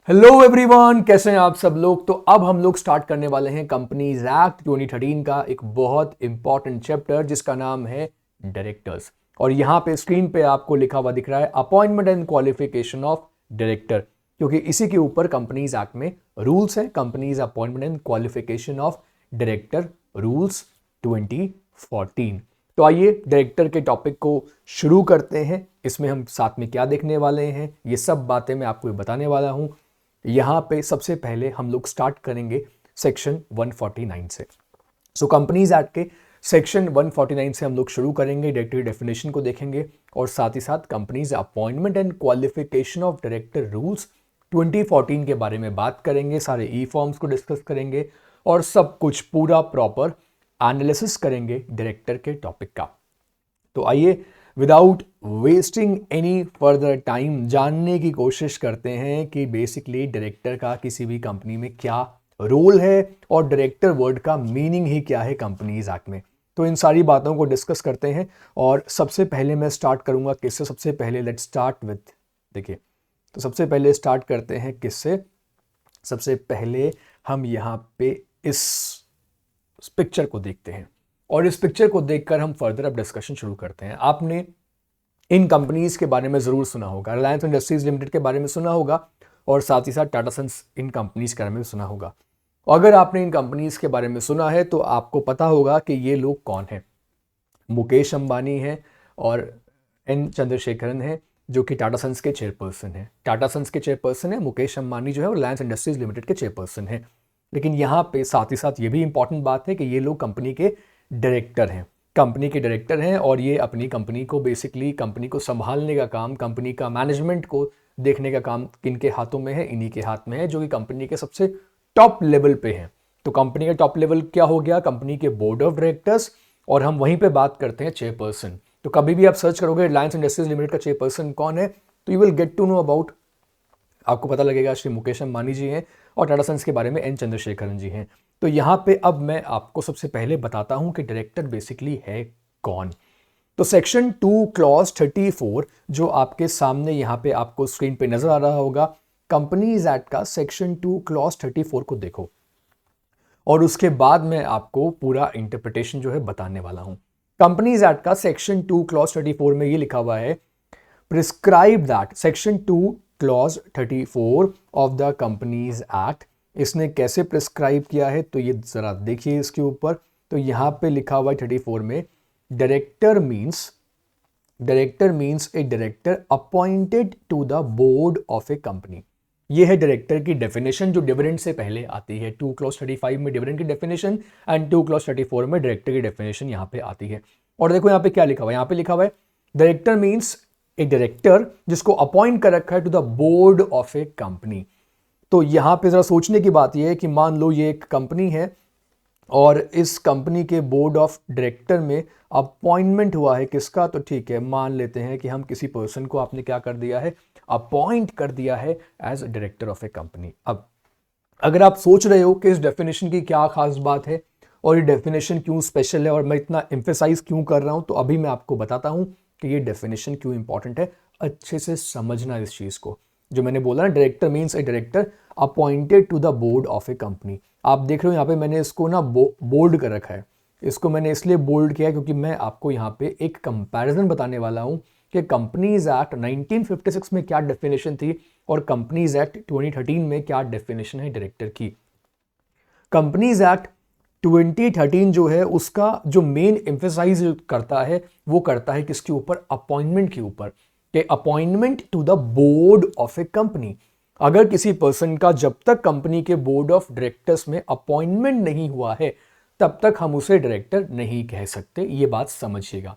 Hello everyone, कैसे हैं आप सब लोग। तो अब हम लोग स्टार्ट करने वाले हैं कंपनीज एक्ट 2013 का एक बहुत इंपॉर्टेंट चैप्टर जिसका नाम है डायरेक्टर्स। और यहां पे स्क्रीन पे आपको लिखा हुआ दिख रहा है appointment and qualification of director, क्योंकि इसी के ऊपर कंपनीज एक्ट में रूल्स है। Companies appointment and qualification of director rules 2014। तो आइए डायरेक्टर के टॉपिक को शुरू करते हैं। इसमें हम साथ में क्या देखने वाले हैं, ये सब बातें मैं आपको बताने वाला हूं। यहां पे सबसे पहले हम लोग स्टार्ट करेंगे सेक्शन 149 से। सो कंपनीज एक्ट के सेक्शन 149 से हम लोग शुरू करेंगे, डायरेक्टर की डेफिनेशन को देखेंगे और साथ ही साथ companies appointment and qualification of director rules 2014 के बारे में बात करेंगे, सारे ई फॉर्म्स को डिस्कस करेंगे और सब कुछ पूरा प्रॉपर एनालिसिस करेंगे डायरेक्टर के टॉपिक का। तो आइए without wasting any further time जानने की कोशिश करते हैं कि बेसिकली डायरेक्टर का किसी भी कंपनी में क्या रोल है और डायरेक्टर वर्ड का मीनिंग ही क्या है कंपनीज एक्ट में। तो इन सारी बातों को डिस्कस करते हैं और सबसे पहले मैं स्टार्ट करूंगा किससे। सबसे पहले लेट्स स्टार्ट विथ, देखिए, तो सबसे पहले स्टार्ट करते हैं किससे। सबसे पहले हम यहाँ पे इस पिक्चर को देखते हैं और इस पिक्चर को देखकर हम फर्दर अब डिस्कशन शुरू करते हैं। आपने इन कंपनीज के बारे में जरूर सुना होगा, रिलायंस इंडस्ट्रीज लिमिटेड के बारे में सुना होगा और साथ ही साथ टाटा सन्स इन कंपनीज के बारे में सुना होगा। अगर आपने इन कंपनीज के बारे में सुना है तो आपको पता होगा कि ये लोग कौन हैं। मुकेश अंबानी हैं और एन चंद्रशेखरन है जो कि टाटा सन्स के चेयरपर्सन है। टाटा सन्स के चेयरपर्सन है मुकेश अंबानी जो है, और रिलायंस इंडस्ट्रीज लिमिटेड के चेयरपर्सन है। लेकिन यहाँ पे साथ ही साथ ये भी इंपॉर्टेंट बात है कि ये लोग कंपनी के डायरेक्टर हैं। कंपनी के डायरेक्टर हैं और ये अपनी कंपनी को बेसिकली कंपनी को संभालने का काम, कंपनी का मैनेजमेंट को देखने का काम किनके हाथों में है, इन्हीं के हाथ में है, जो कि कंपनी के सबसे टॉप लेवल पे हैं। तो कंपनी का टॉप लेवल क्या हो गया, कंपनी के बोर्ड ऑफ डायरेक्टर्स, और हम वहीं पे बात करते हैं चेयरपर्सन। तो कभी भी आप सर्च करोगे रिलायंस इंडस्ट्रीज लिमिटेड का चेयरपर्सन कौन है, तो you will get to know about, आपको पता लगेगा श्री मुकेश अंबानी जी हैं और टाटा सन्स के बारे में एन चंद्रशेखरन जी हैं। तो यहाँ पे अब मैं आपको सबसे पहले बताता हूं कि डायरेक्टर बेसिकली है कौन। तो सेक्शन 2 क्लॉज 34 जो आपके सामने यहाँ पे आपको स्क्रीन पे नजर आ रहा होगा, कंपनीज एक्ट का सेक्शन 2 क्लॉज 34 को देखो और उसके बाद मैं आपको पूरा इंटरप्रिटेशन जो है बताने वाला हूं। कंपनीज एक्ट का सेक्शन 2 क्लॉज 34 में ये लिखा हुआ है, prescribe that section 2 clause 34 of the companies act. इसने कैसे प्रिस्क्राइब किया है तो ये जरा देखिए इसके ऊपर। तो यहां पे लिखा हुआ है 34 में, director means a director appointed to the board of a company. ये है डायरेक्टर की डेफिनेशन जो डिविडेंड से पहले आती है। 2 क्लॉज 35 में डिविडेंड की डेफिनेशन एंड 2 क्लॉज 34 में डायरेक्टर की डेफिनेशन यहां पे आती है। और देखो यहां पे क्या लिखा हुआ है, यहां पे लिखा हुआ है डायरेक्टर मीन्स एक डायरेक्टर जिसको अपॉइंट कर रखा है to the board of a company. तो यहां पे जरा सोचने की बात यह है कि मान लो ये एक कंपनी है और इस कंपनी के बोर्ड ऑफ डायरेक्टर में अपॉइंटमेंट हुआ है किसका, तो ठीक है, मान लेते हैं कि हम किसी पर्सन को आपने क्या कर दिया है, अपॉइंट कर दिया है as director of a company. अब अगर आप सोच रहे हो कि इस डेफिनेशन की क्या खास बात है और ये डेफिनेशन क्यों स्पेशल है और मैं इतना एम्फेसाइज क्यों कर रहा हूं, तो अभी मैं आपको बताता हूं कि ये डेफिनेशन क्यों इंपॉर्टेंट है। अच्छे से समझना इस चीज को, जो मैंने बोला ना, director means a director appointed to the board of a company. आप देख रहे हो यहाँ पे मैंने इसको ना बोल्ड कर रखा है। इसको मैंने इसलिए बोल्ड किया क्योंकि मैं आपको यहाँ पे एक कंपैरिजन बताने वाला हूँ कि कंपनीज एक्ट 1956 में क्या डेफिनेशन थी और कंपनीज एक्ट 2013 में क्या डेफिनेशन है डायरेक्टर की। कंपनीज एक्ट 2013 जो है उसका जो मेन एम्फेसाइज करता है वो करता है किसके ऊपर, अपॉइंटमेंट के ऊपर, कि appointment to the board of a company. अगर किसी पर्सन का जब तक कंपनी के बोर्ड ऑफ डायरेक्टर्स में अपॉइंटमेंट नहीं हुआ है तब तक हम उसे डायरेक्टर नहीं कह सकते, ये बात समझिएगा।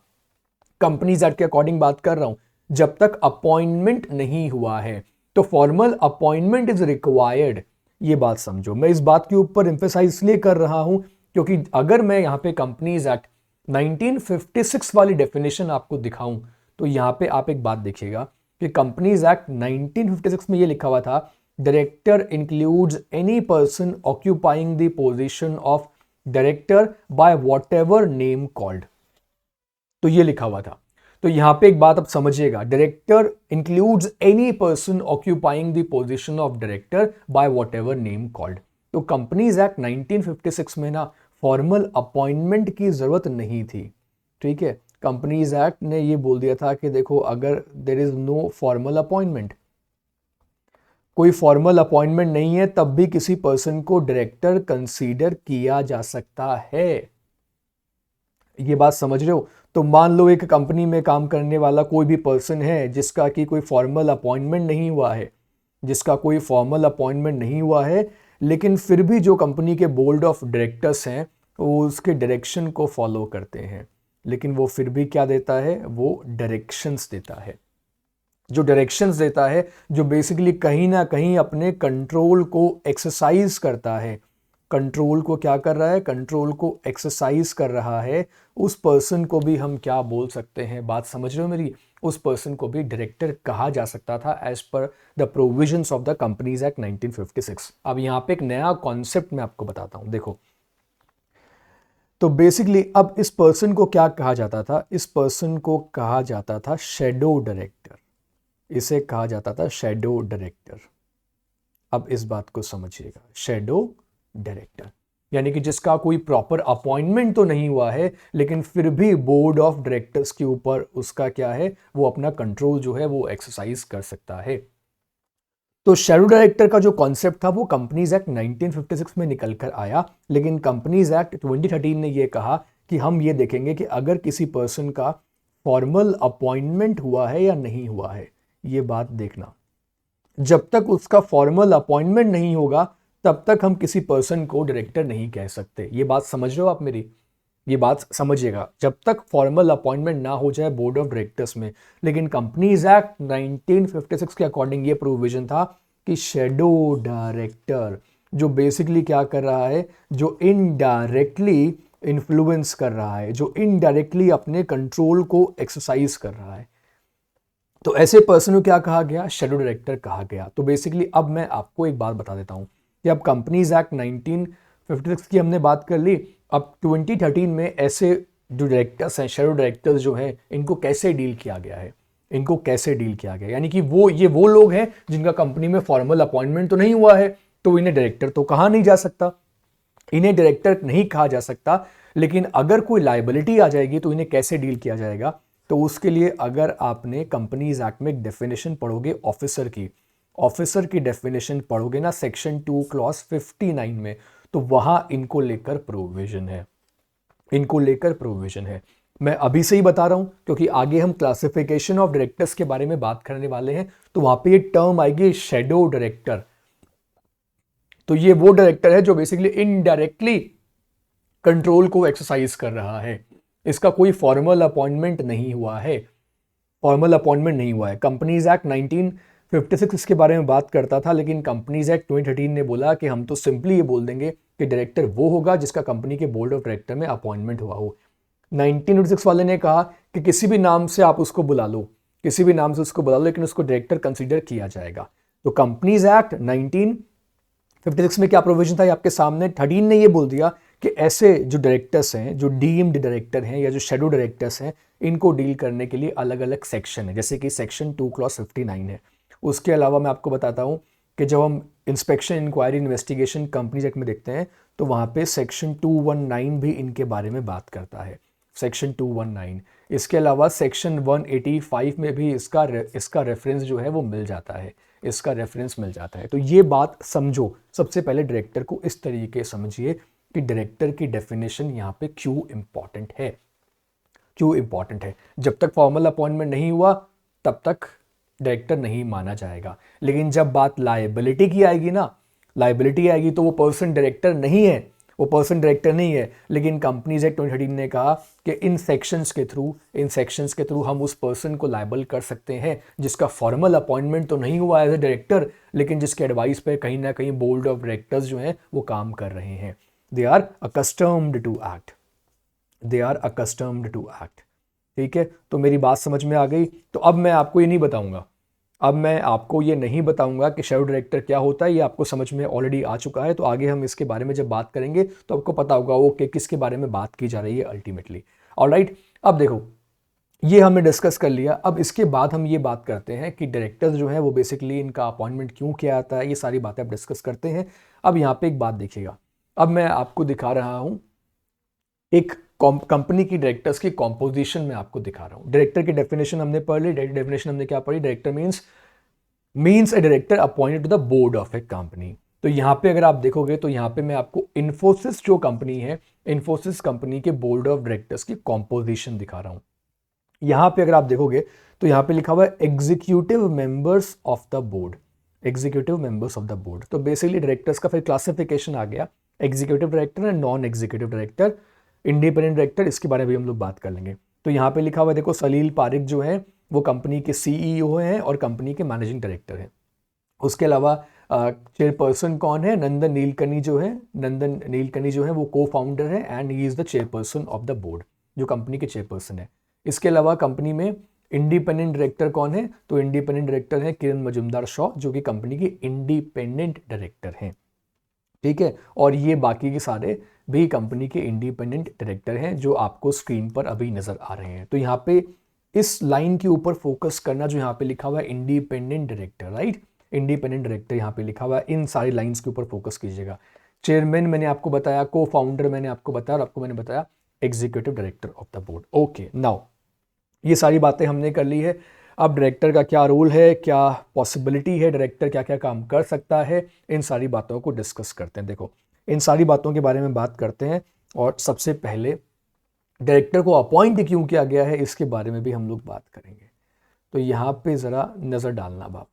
कंपनीज एक्ट के अकॉर्डिंग बात कर रहा हूं, जब तक अपॉइंटमेंट नहीं हुआ है तो फॉर्मल अपॉइंटमेंट इज रिक्वायर्ड, ये बात समझो। मैं इस बात के ऊपर एम्फेसाइज इसलिए कर रहा हूं क्योंकि अगर मैं यहां पे कंपनीज एक्ट 1956 वाली डेफिनेशन आपको दिखाऊं तो यहां पे आप एक बात देखिएगा कि कंपनीज एक्ट 1956 में ये लिखा हुआ था, director includes any person occupying the position of director by whatever name called. तो ये लिखा हुआ था। तो यहां पे एक बात आप समझिएगा, director includes any person occupying the position of director by what ever name called. तो कंपनीज एक्ट 1956 में ना फॉर्मल अपॉइंटमेंट की जरूरत नहीं थी, ठीक है। कंपनीज एक्ट ने ये बोल दिया था कि देखो अगर there is no formal appointment, कोई फॉर्मल अपॉइंटमेंट नहीं है, तब भी किसी पर्सन को डायरेक्टर कंसीडर किया जा सकता है। ये बात समझ रहे हो? तो मान लो एक कंपनी में काम करने वाला कोई भी पर्सन है जिसका कि कोई फॉर्मल अपॉइंटमेंट नहीं हुआ है, जिसका कोई फॉर्मल अपॉइंटमेंट नहीं हुआ है, लेकिन फिर भी जो कंपनी के बोर्ड ऑफ डायरेक्टर्स हैं वो उसके डायरेक्शन को फॉलो करते हैं, लेकिन वो फिर भी क्या देता है, वो डायरेक्शंस देता है। जो डायरेक्शंस देता है, जो बेसिकली कहीं ना कहीं अपने कंट्रोल को एक्सरसाइज करता है, कंट्रोल को क्या कर रहा है, कंट्रोल को एक्सरसाइज कर रहा है, उस पर्सन को भी हम क्या बोल सकते हैं, बात समझ रहे हो मेरी, उस पर्सन को भी डायरेक्टर कहा जा सकता था as per the provisions of the companies act 1956। अब यहाँ पे एक नया कॉन्सेप्ट मैं आपको बताता हूँ, देखो। तो बेसिकली अब इस पर्सन को क्या कहा जाता था, इस पर्सन को कहा जाता था शैडो डायरेक्टर, इसे कहा जाता था शैडो डायरेक्टर। अब इस बात को समझिएगा, शैडो डायरेक्टर यानी कि जिसका कोई प्रॉपर अपॉइंटमेंट तो नहीं हुआ है, लेकिन फिर भी बोर्ड ऑफ डायरेक्टर्स के ऊपर उसका क्या है, वो अपना कंट्रोल जो है वो एक्सरसाइज कर सकता है। तो शैडो डायरेक्टर का जो कॉन्सेप्ट था वो कंपनीज एक्ट 1956 में निकल कर आया, लेकिन कंपनीज एक्ट 2013 ने ये कहा कि हम ये देखेंगे कि अगर किसी पर्सन का फॉर्मल अपॉइंटमेंट हुआ है या नहीं हुआ है, ये बात देखना। जब तक उसका फॉर्मल अपॉइंटमेंट नहीं होगा तब तक हम किसी पर्सन को डायरेक्टर नहीं कह सकते। ये बात समझ रहे हो आप मेरी? ये बात समझिएगा, जब तक फॉर्मल अपॉइंटमेंट ना हो जाए बोर्ड ऑफ डायरेक्टर्स में। लेकिन कंपनीज एक्ट 1956 के अकॉर्डिंग ये प्रोविजन था कि शैडो डायरेक्टर जो बेसिकली क्या कर रहा है, जो इनडायरेक्टली इन्फ्लुएंस कर रहा है, जो इनडायरेक्टली अपने कंट्रोल को एक्सरसाइज कर रहा है, तो ऐसे पर्सन को क्या कहा गया, शैडो डायरेक्टर कहा गया। तो बेसिकली अब मैं आपको एक बात बता देता हूं कि अब कंपनीज एक्ट 1956 की हमने बात कर ली, अब 2013 में ऐसे जो डायरेक्टर्स हैं, शैडो डायरेक्टर्स जो हैं, इनको कैसे डील किया गया है, इनको कैसे डील किया गया, यानी कि वो लोग हैं जिनका कंपनी में फॉर्मल अपॉइंटमेंट तो नहीं हुआ है, तो इन्हें डायरेक्टर तो कहा नहीं जा सकता, इन्हें डायरेक्टर नहीं कहा जा सकता। लेकिन अगर कोई लायबिलिटी आ जाएगी तो इन्हें कैसे डील किया जाएगा, तो उसके लिए अगर आपने कंपनीज एक्ट में एक डेफिनेशन पढ़ोगे ऑफिसर की डेफिनेशन पढ़ोगे ना, सेक्शन 2 क्लॉज 59 में, तो वहां इनको लेकर प्रोविजन है, इनको लेकर प्रोविजन है। मैं अभी से ही बता रहा हूं क्योंकि आगे हम क्लासिफिकेशन ऑफ डायरेक्टर्स के बारे में बात करने वाले हैं, तो वहां पे ये टर्म आएगी शैडो डायरेक्टर। तो ये वो डायरेक्टर है जो बेसिकली इनडायरेक्टली कंट्रोल को एक्सरसाइज कर रहा है, इसका कोई फॉर्मल अपॉइंटमेंट नहीं हुआ है, फॉर्मल अपॉइंटमेंट नहीं हुआ है। कंपनीज एक्ट 1956 इसके बारे में बात करता था, लेकिन कंपनीज एक्ट 2013 ने बोला कि हम तो सिंपली ये बोल देंगे कि डायरेक्टर वो होगा जिसका कंपनी के बोर्ड ऑफ डायरेक्टर में अपॉइंटमेंट हुआ हो। 1956 वाले ने कहा कि किसी भी नाम से आप उसको बुला लो, किसी भी नाम से उसको बुला लो, लेकिन उसको डायरेक्टर कंसीडर किया जाएगा। तो कंपनीज एक्ट 1956 में क्या प्रोविजन था, ये आपके सामने। 13 ने ये बोल दिया कि ऐसे जो डायरेक्टर्स हैं, जो डीएम्ड डायरेक्टर हैं या जो शैडो डायरेक्टर्स हैं, इनको डील करने के लिए अलग अलग सेक्शन है, जैसे कि सेक्शन 2 क्लॉज 59 है। उसके अलावा मैं आपको बताता हूं कि जब हम inspection, inquiry, investigation companies act में देखते हैं तो वहां पे सेक्शन 219 भी इनके बारे में बात करता है, सेक्शन 219। इसके अलावा सेक्शन 185 में भी इसका रेफरेंस जो है वो मिल जाता है, इसका रेफरेंस मिल जाता है। तो ये बात समझो, सबसे पहले डायरेक्टर को इस तरीके समझिए कि डायरेक्टर की डेफिनेशन यहाँ पे क्यों इंपॉर्टेंट है, क्यों इंपॉर्टेंट है। जब तक फॉर्मल अपॉइंटमेंट नहीं हुआ तब तक डायरेक्टर नहीं माना जाएगा, लेकिन जब बात लायबिलिटी की आएगी ना, लायबिलिटी आएगी तो वो पर्सन डायरेक्टर नहीं है, वो पर्सन डायरेक्टर नहीं है। लेकिन कंपनीज एक्ट 2013 ने कहा कि इन सेक्शंस के थ्रू हम उस पर्सन को लायबल कर सकते हैं जिसका फॉर्मल अपॉइंटमेंट तो नहीं हुआ एज ए डायरेक्टर, लेकिन जिसके एडवाइस पे कहीं ना कहीं बोर्ड ऑफ डायरेक्टर्स जो हैं वो काम कर रहे हैं। They are accustomed to act, they are accustomed to act. ठीक है, तो मेरी बात समझ में आ गई। तो अब मैं आपको ये नहीं बताऊंगा, अब मैं आपको ये नहीं बताऊंगा कि शैडो डायरेक्टर क्या होता है, ये आपको समझ में ऑलरेडी आ चुका है। तो आगे हम इसके बारे में जब बात करेंगे तो आपको पता होगा वो कि किसके बारे में बात की जा रही है अल्टीमेटली। ऑलराइट, अब देखो ये हमने डिस्कस कर लिया। अब इसके बाद हम ये बात करते हैं कि डायरेक्टर्स जो है वो बेसिकली इनका अपॉइंटमेंट क्यों किया जाता है, ये सारी बातें अब डिस्कस करते हैं। अब यहाँ पे एक बात देखिएगा, अब मैं आपको दिखा रहा हूँ एक कंपनी की डायरेक्टर्स की कॉम्पोजिशन में आपको दिखा रहा हूँ। डायरेक्टर की डेफिनेशन हमने पढ़ ली। डेफिनेशन हमने क्या पढ़ी? Director means a director appointed to the board of a company. तो यहाँ पे अगर आप देखोगे तो यहाँ पे मैं आपको इन्फोसिस जो कंपनी है, इन्फोसिस कंपनी के बोर्ड ऑफ डायरेक्टर्स की कॉम्पोजिशन दिखा रहा हूँ। यहाँ पे अगर आप देखोगे तो यहाँ पे लिखा हुआ है executive members of the board, executive members of the board. तो बेसिकली डायरेक्टर्स का फिर क्लासिफिकेशन आ गया, executive director and non executive director, independent director, इसके बारे में भी हम लोग बात कर लेंगे। तो यहाँ पे लिखा हुआ है देखो, सलील पारिक जो है वो कंपनी के सीईओ हैं और कंपनी के मैनेजिंग डायरेक्टर हैं। उसके अलावा चेयरपर्सन कौन है? नंदन नीलकनी जो है, नंदन नीलकनी जो है वो को फाउंडर है and he is the chairperson of the board, जो कंपनी के चेयरपर्सन है। इसके अलावा कंपनी में इंडिपेंडेंट डायरेक्टर कौन है? तो इंडिपेंडेंट डायरेक्टर है किरण मजुमदार शॉ, जो कि कंपनी के इंडिपेंडेंट डायरेक्टर हैं। ठीक है, और ये बाकी के सारे भी कंपनी के इंडिपेंडेंट डायरेक्टर हैं जो आपको स्क्रीन पर अभी नजर आ रहे हैं। तो यहाँ पे इस लाइन के ऊपर फोकस करना, जो यहाँ पे लिखा हुआ है independent director, right, independent director यहाँ पे लिखा हुआ है, इन सारी लाइंस के ऊपर फोकस कीजिएगा। चेयरमैन मैंने आपको बताया, को फाउंडर मैंने आपको बताया, और आपको मैंने बताया executive director of the board. Okay, now ये सारी बातें हमने कर ली है। अब डायरेक्टर का क्या रोल है, क्या पॉसिबिलिटी है, डायरेक्टर क्या क्या काम कर सकता है, इन सारी बातों को डिस्कस करते हैं। देखो, इन सारी बातों के बारे में बात करते हैं, और सबसे पहले डायरेक्टर को अपॉइंट क्यों किया गया है इसके बारे में भी हम लोग बात करेंगे। तो यहाँ पे ज़रा नज़र डालना बाप,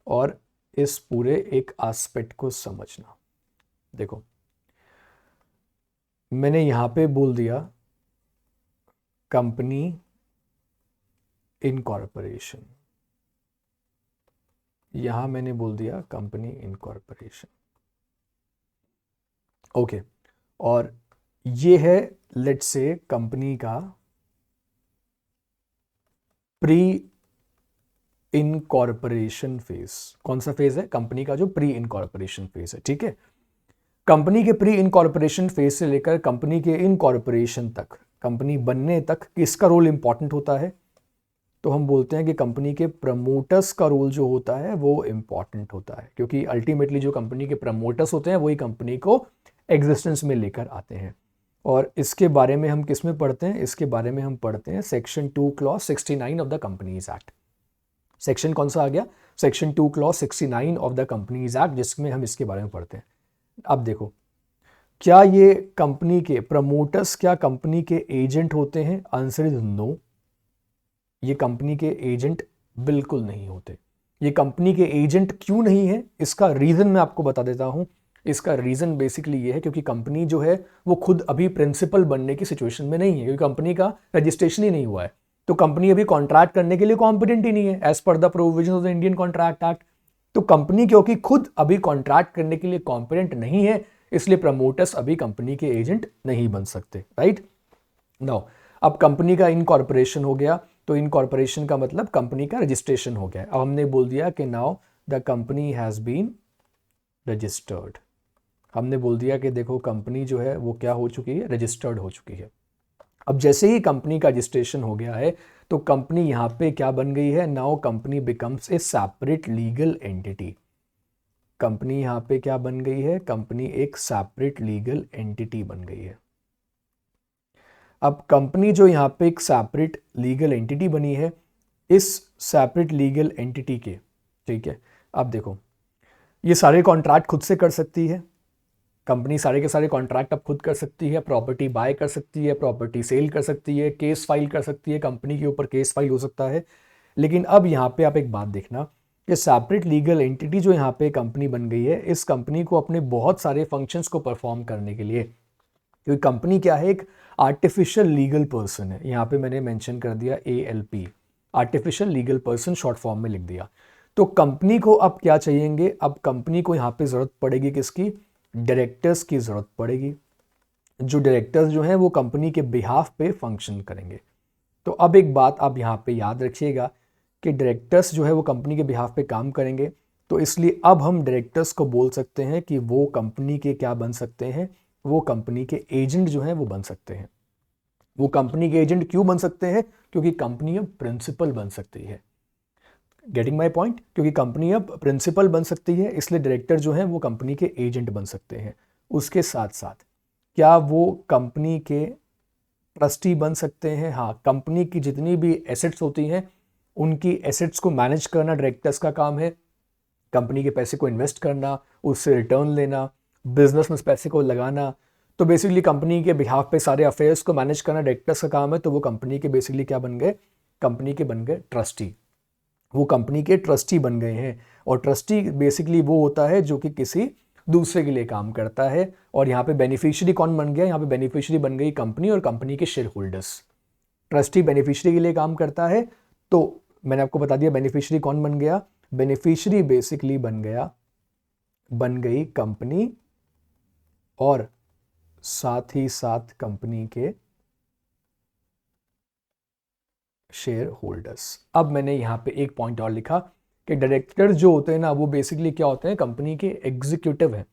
और इस पूरे एक एस्पेक्ट को समझना। देखो, मैंने यहाँ पे बोल दिया कंपनी इनकॉर्पोरेशन, यहां मैंने बोल दिया कंपनी इनकॉर्पोरेशन। ओके, और ये है लेट्स से कंपनी का प्री इनकॉर्पोरेशन फेज। कौन सा फेज है? कंपनी का जो प्री इनकॉर्पोरेशन फेज है। ठीक है, कंपनी के प्री इनकॉर्पोरेशन फेज से लेकर कंपनी के इनकॉर्पोरेशन तक, कंपनी बनने तक किसका रोल इंपॉर्टेंट होता है? तो हम बोलते हैं कि कंपनी के प्रमोटर्स का रोल जो होता है वो इंपॉर्टेंट होता है, क्योंकि अल्टीमेटली जो कंपनी के प्रमोटर्स होते हैं वही कंपनी को एग्जिस्टेंस में लेकर आते हैं। और इसके बारे में हम किस में पढ़ते हैं? इसके बारे में हम पढ़ते हैं section 2 clause 69 of the companies act. Section कौन सा आ गया? Section 2 clause 69 of the companies act, जिसमें हम इसके बारे में पढ़ते हैं। अब देखो, क्या ये कंपनी के प्रमोटर्स क्या कंपनी के एजेंट होते हैं? आंसर इज नो, ये कंपनी के एजेंट बिल्कुल नहीं होते। ये कंपनी के एजेंट क्यों नहीं है, इसका रीजन मैं आपको बता देता हूं। इसका रीजन बेसिकली ये है क्योंकि कंपनी जो है वो खुद अभी प्रिंसिपल बनने की सिचुएशन में नहीं है, क्योंकि कंपनी का रजिस्ट्रेशन ही नहीं हुआ है। तो कंपनी अभी कॉन्ट्रैक्ट करने के लिए कॉम्पिटेंट ही नहीं है as per the provision of the Indian contract act. तो कंपनी क्योंकि खुद अभी कॉन्ट्रैक्ट करने के लिए कॉम्पिटेंट नहीं है, इसलिए प्रमोटर्स अभी कंपनी के एजेंट नहीं बन सकते, राइट। नाउ अब कंपनी का इनकॉर्पोरेशन हो गया, तो इनकॉर्पोरेशन का मतलब कंपनी का रजिस्ट्रेशन हो गया। अब हमने बोल दिया कि now the company has been registered. हमने बोल दिया कि देखो कंपनी जो है वो क्या हो चुकी है? रजिस्टर्ड हो चुकी है। अब जैसे ही कंपनी का रजिस्ट्रेशन हो गया है तो कंपनी यहाँ पे क्या बन गई है? Now company becomes a separate legal entity. Company यहाँ पे क्या बन गई है? कंपनी एक सेपरेट लीगल एंटिटी बन गई है। अब कंपनी जो यहाँ पे एक सेपरेट लीगल एंटिटी बनी है, इस सेपरेट लीगल एंटिटी के, ठीक है, अब देखो ये सारे कॉन्ट्रैक्ट खुद से कर सकती है कंपनी, सारे के सारे कॉन्ट्रैक्ट अब खुद कर सकती है, प्रॉपर्टी बाय कर सकती है, प्रॉपर्टी सेल कर सकती है, केस फाइल कर सकती है, कंपनी के ऊपर केस फाइल हो सकता है। लेकिन अब यहाँ पे आप एक बात देखना, ये सेपरेट लीगल एंटिटी जो यहाँ पे कंपनी बन गई है, इस कंपनी को अपने बहुत सारे फंक्शंस को परफॉर्म करने के लिए, क्योंकि कंपनी क्या है? एक आर्टिफिशियल लीगल पर्सन है। यहाँ पे मैंने मेंशन कर दिया ALP, artificial legal person, short form में लिख दिया। तो कंपनी को अब क्या चाहिएंगे? अब कंपनी को यहाँ पे जरूरत पड़ेगी किसकी? डायरेक्टर्स की जरूरत पड़ेगी। जो डायरेक्टर्स जो हैं वो कंपनी के बिहाफ पे फंक्शन करेंगे। तो अब एक बात आप यहाँ पे याद रखिएगा कि डायरेक्टर्स जो है वो कंपनी के बिहाफ पे काम करेंगे, तो इसलिए अब हम डायरेक्टर्स को बोल सकते हैं कि वो कंपनी के क्या बन सकते हैं? वो कंपनी के एजेंट जो हैं वो बन सकते हैं। वो कंपनी के एजेंट क्यों बन सकते हैं? क्योंकि कंपनी अब प्रिंसिपल बन सकती है। Getting my point? क्योंकि कंपनी अब प्रिंसिपल बन सकती है, इसलिए डायरेक्टर जो हैं वो कंपनी के एजेंट बन सकते हैं। उसके साथ साथ क्या वो कंपनी के ट्रस्टी बन सकते हैं? हाँ, कंपनी की जितनी भी एसेट्स होती हैं उनकी एसेट्स को मैनेज करना डायरेक्टर्स का काम है। कंपनी के पैसे को इन्वेस्ट करना, उससे रिटर्न लेना, बिजनेस में उस पैसे को लगाना। तो बेसिकली कंपनी के बिहाफ पे सारे अफेयर्स को मैनेज करना डायरेक्टर्स का काम है। तो वो कंपनी के बेसिकली क्या बन गए? कंपनी के बन गए ट्रस्टी। वो कंपनी के ट्रस्टी बन गए हैं। और ट्रस्टी बेसिकली वो होता है जो कि किसी दूसरे के लिए काम करता है। और यहाँ पे बेनिफिशियरी कौन बन गया? यहाँ पे बेनिफिशियरी बन गई कंपनी और कंपनी के शेयर होल्डर्स। ट्रस्टी बेनिफिशियरी के लिए काम करता है। तो मैंने आपको बता दिया बेनिफिशियरी कौन बन गया। बेनिफिशियरी बेसिकली बन गई कंपनी और साथ ही साथ कंपनी के शेयर होल्डर्स। अब मैंने यहां पे एक पॉइंट और लिखा कि डायरेक्टर जो होते हैं ना वो बेसिकली क्या होते हैं? कंपनी के एग्जीक्यूटिव हैं।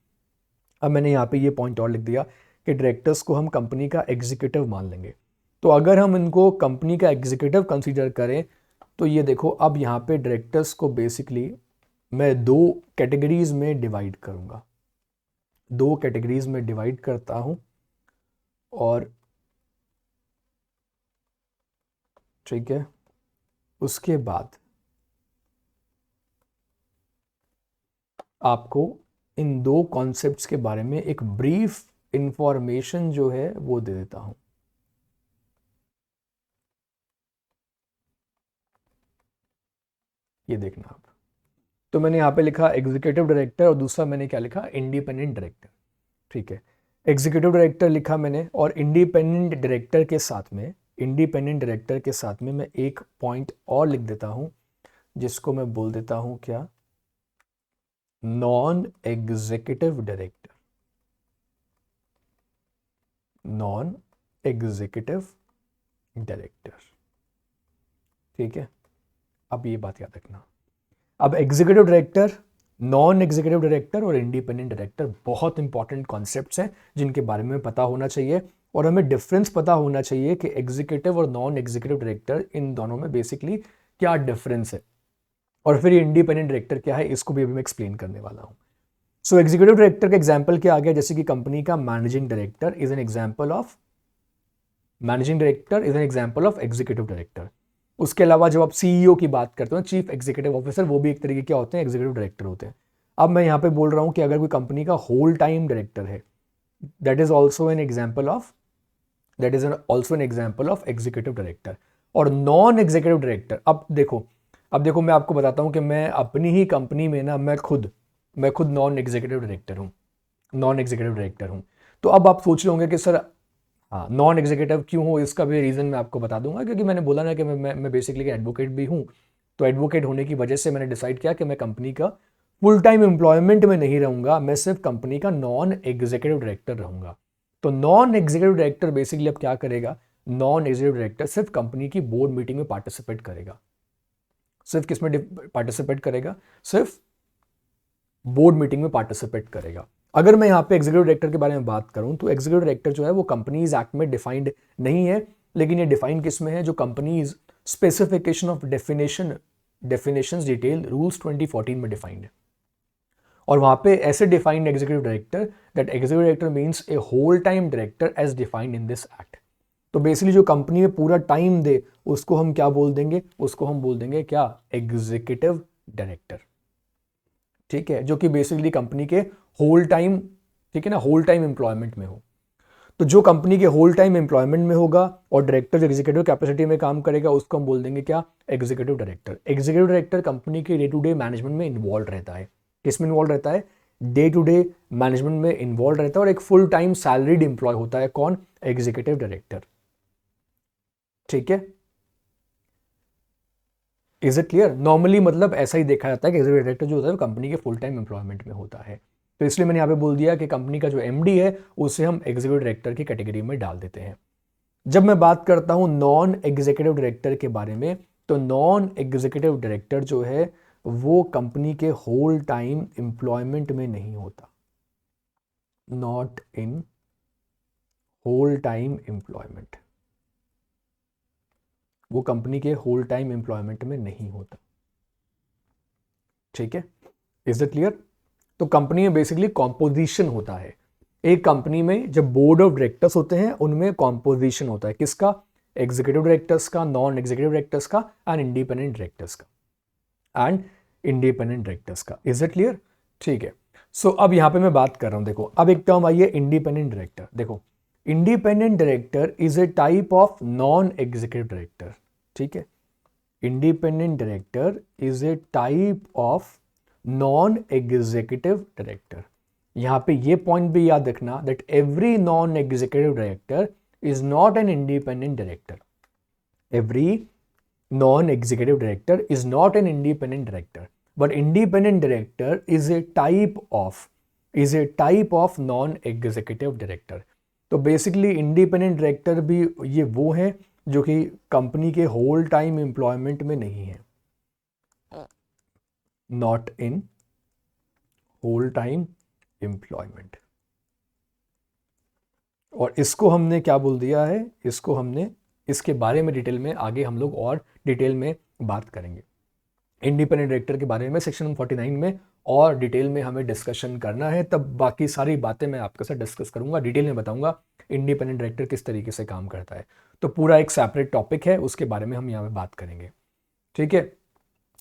अब मैंने यहाँ पे ये पॉइंट और लिख दिया कि डायरेक्टर्स को हम कंपनी का एग्जीक्यूटिव मान लेंगे। तो अगर हम इनको कंपनी का एग्जीक्यूटिव कंसीडर करें तो ये देखो, अब यहाँ पे डायरेक्टर्स को बेसिकली मैं दो कैटेगरीज में डिवाइड करूँगा। दो कैटेगरीज में डिवाइड करता हूँ और ठीक है, उसके बाद आपको इन दो कॉन्सेप्ट्स के बारे में एक ब्रीफ इंफॉर्मेशन जो है वो दे देता हूं। ये देखना आप। तो मैंने यहां पे लिखा एग्जीक्यूटिव डायरेक्टर और दूसरा मैंने क्या लिखा? Independent director. ठीक है, एग्जीक्यूटिव डायरेक्टर लिखा मैंने और इंडिपेंडेंट डायरेक्टर के साथ में, इंडिपेंडेंट डायरेक्टर के साथ में मैं एक पॉइंट और लिख देता हूं जिसको मैं बोल देता हूं क्या? Non executive director. Non executive director. ठीक है, अब ये बात याद रखना। अब executive director, non executive director और इंडिपेंडेंट डायरेक्टर बहुत इंपॉर्टेंट कॉन्सेप्ट्स हैं जिनके बारे में पता होना चाहिए। और हमें डिफरेंस पता होना चाहिए कि एग्जीक्यूटिव और नॉन एग्जीक्यूटिव डायरेक्टर इन दोनों में बेसिकली क्या डिफरेंस है। और फिर इंडिपेंडेंट डायरेक्टर क्या है इसको भी अभी मैं एक्सप्लेन करने वाला हूं। सो एग्जीक्यूटिव डायरेक्टर का एग्जांपल क्या आ गया? जैसे कि कंपनी का managing director is an example of, managing director is an example of executive director. उसके अलावा जब आप सीईओ की बात करते हो, चीफ एग्जीक्यूटिव ऑफिसर, वो भी एक तरीके के होते हैं, एग्जीक्यूटिव डायरेक्टर होते हैं। अब मैं यहाँ पे बोल रहा हूँ कि अगर कोई कंपनी का होल टाइम डायरेक्टर है, that is also an example of, that is also an example of executive director. और नॉन एग्जीक्यूटिव डायरेक्टर, अब देखो मैं आपको बताता हूँ कि मैं अपनी ही कंपनी में ना मैं खुद नॉन एग्जीक्यूटिव डायरेक्टर हूँ, नॉन एग्जीक्यूटिव डायरेक्टर हूँ। तो अब आप सोच रहे होंगे कि सर हाँ नॉन एग्जीक्यूटिव क्यों हो, इसका भी रीज़न मैं आपको बता दूंगा। क्योंकि मैंने बोला ना कि मैं बेसिकली एडवोकेट भी हूँ। तो एडवोकेट होने की वजह से मैंने डिसाइड किया कि मैं कंपनी का फुल टाइम एम्प्लॉयमेंट में नहीं रहूंगा, मैं सिर्फ कंपनी का नॉन एग्जीक्यूटिव डायरेक्टर रहूंगा। तो नॉन एग्जीक्यूटिव डायरेक्टर बेसिकली अब क्या करेगा? नॉन एग्जीक्यूटिव डायरेक्टर सिर्फ कंपनी की बोर्ड मीटिंग में पार्टिसिपेट करेगा। सिर्फ किस में पार्टिसिपेट करेगा? सिर्फ बोर्ड मीटिंग में पार्टिसिपेट करेगा। अगर मैं यहाँ पे एग्जीक्यूटिव डायरेक्टर के बारे में बात करूँ तो एग्जीक्यूटिव डायरेक्टर जो है वो कंपनीज एक्ट में डिफाइंड नहीं है, लेकिन ये डिफाइन किस में है? जो companies specification of definitions detail rules 2014 में डिफाइंड है। और वहां पे ऐसे defined executive director that executive director means a whole time director as defined in this act. तो बेसिकली जो कंपनी में पूरा टाइम दे उसको हम क्या बोल देंगे? उसको हम बोल देंगे क्या? Executive director. ठीक है, जो कि बेसिकली कंपनी के होल टाइम, ठीक है ना, होल टाइम एम्प्लॉयमेंट में हो। तो जो कंपनी के होल टाइम एम्प्लॉयमेंट में होगा और डायरेक्टर जो एग्जीक्यूटिव कैपेसिटी में काम करेगा उसको हम बोल देंगे क्या? Executive director. Executive director company के डे टू डे मैनेजमेंट में इन्वॉल्व रहता है। किस में इन्वॉल्व रहता है? डे टू डे मैनेजमेंट में इन्वॉल्व रहता है और एक फुल टाइम सैलरीड एम्प्लॉय होता है। कौन? Executive director. ठीक है, इज इट क्लियर? नॉर्मली मतलब ऐसा ही देखा जाता है कि एग्जीक्यूटिव डायरेक्टर जो होता है वो कंपनी के फुल टाइम एम्प्लॉयमेंट में होता है। तो इसलिए मैंने यहाँ पे बोल दिया कि कंपनी का जो एमडी है उसे हम एग्जीक्यूटिव डायरेक्टर की कैटेगरी में डाल देते हैं। जब मैं बात करता हूं नॉन एग्जीक्यूटिव डायरेक्टर के बारे में, तो नॉन एग्जीक्यूटिव डायरेक्टर जो है वो कंपनी के होल टाइम एम्प्लॉयमेंट में नहीं होता। Not in whole time employment. वो कंपनी के होल टाइम एम्प्लॉयमेंट में नहीं होता। ठीक है, इज इट क्लियर? तो कंपनी में बेसिकली कॉम्पोजिशन होता है। एक कंपनी में जब बोर्ड ऑफ डायरेक्टर्स होते हैं उनमें कॉम्पोजिशन होता है, किसका? एग्जीक्यूटिव डायरेक्टर्स का, नॉन एग्जीक्यूटिव डायरेक्टर्स का एंड इंडिपेंडेंट डायरेक्टर्स का, इज इट क्लियर? ठीक है। सो अब यहां पे मैं बात कर रहा हूं, देखो अब एक टर्म आई है इंडिपेंडेंट डायरेक्टर। देखो independent director is a type of non executive director. ठीक है, independent director is a type of non executive director. यहां पे ये पॉइंट भी याद रखना that every non executive director is not an independent director. Every non executive director is not an independent director, but independent director is a type of non executive director. तो basically independent director भी ये वो है जो कि company के whole time employment में नहीं है, not in whole time employment. और इसको हमने क्या बोल दिया है, इसको हमने इसके बारे में डिटेल में आगे हम लोग और डिटेल में बात करेंगे। इंडिपेंडेंट डायरेक्टर के बारे में सेक्शन 49 में और डिटेल में हमें डिस्कशन करना है, तब बाकी सारी बातें मैं आपके साथ डिस्कस करूंगा, डिटेल में बताऊंगा इंडिपेंडेंट डायरेक्टर किस तरीके से काम करता है। तो पूरा एक सेपरेट टॉपिक है, उसके बारे में हम यहाँ पे बात करेंगे। ठीक है,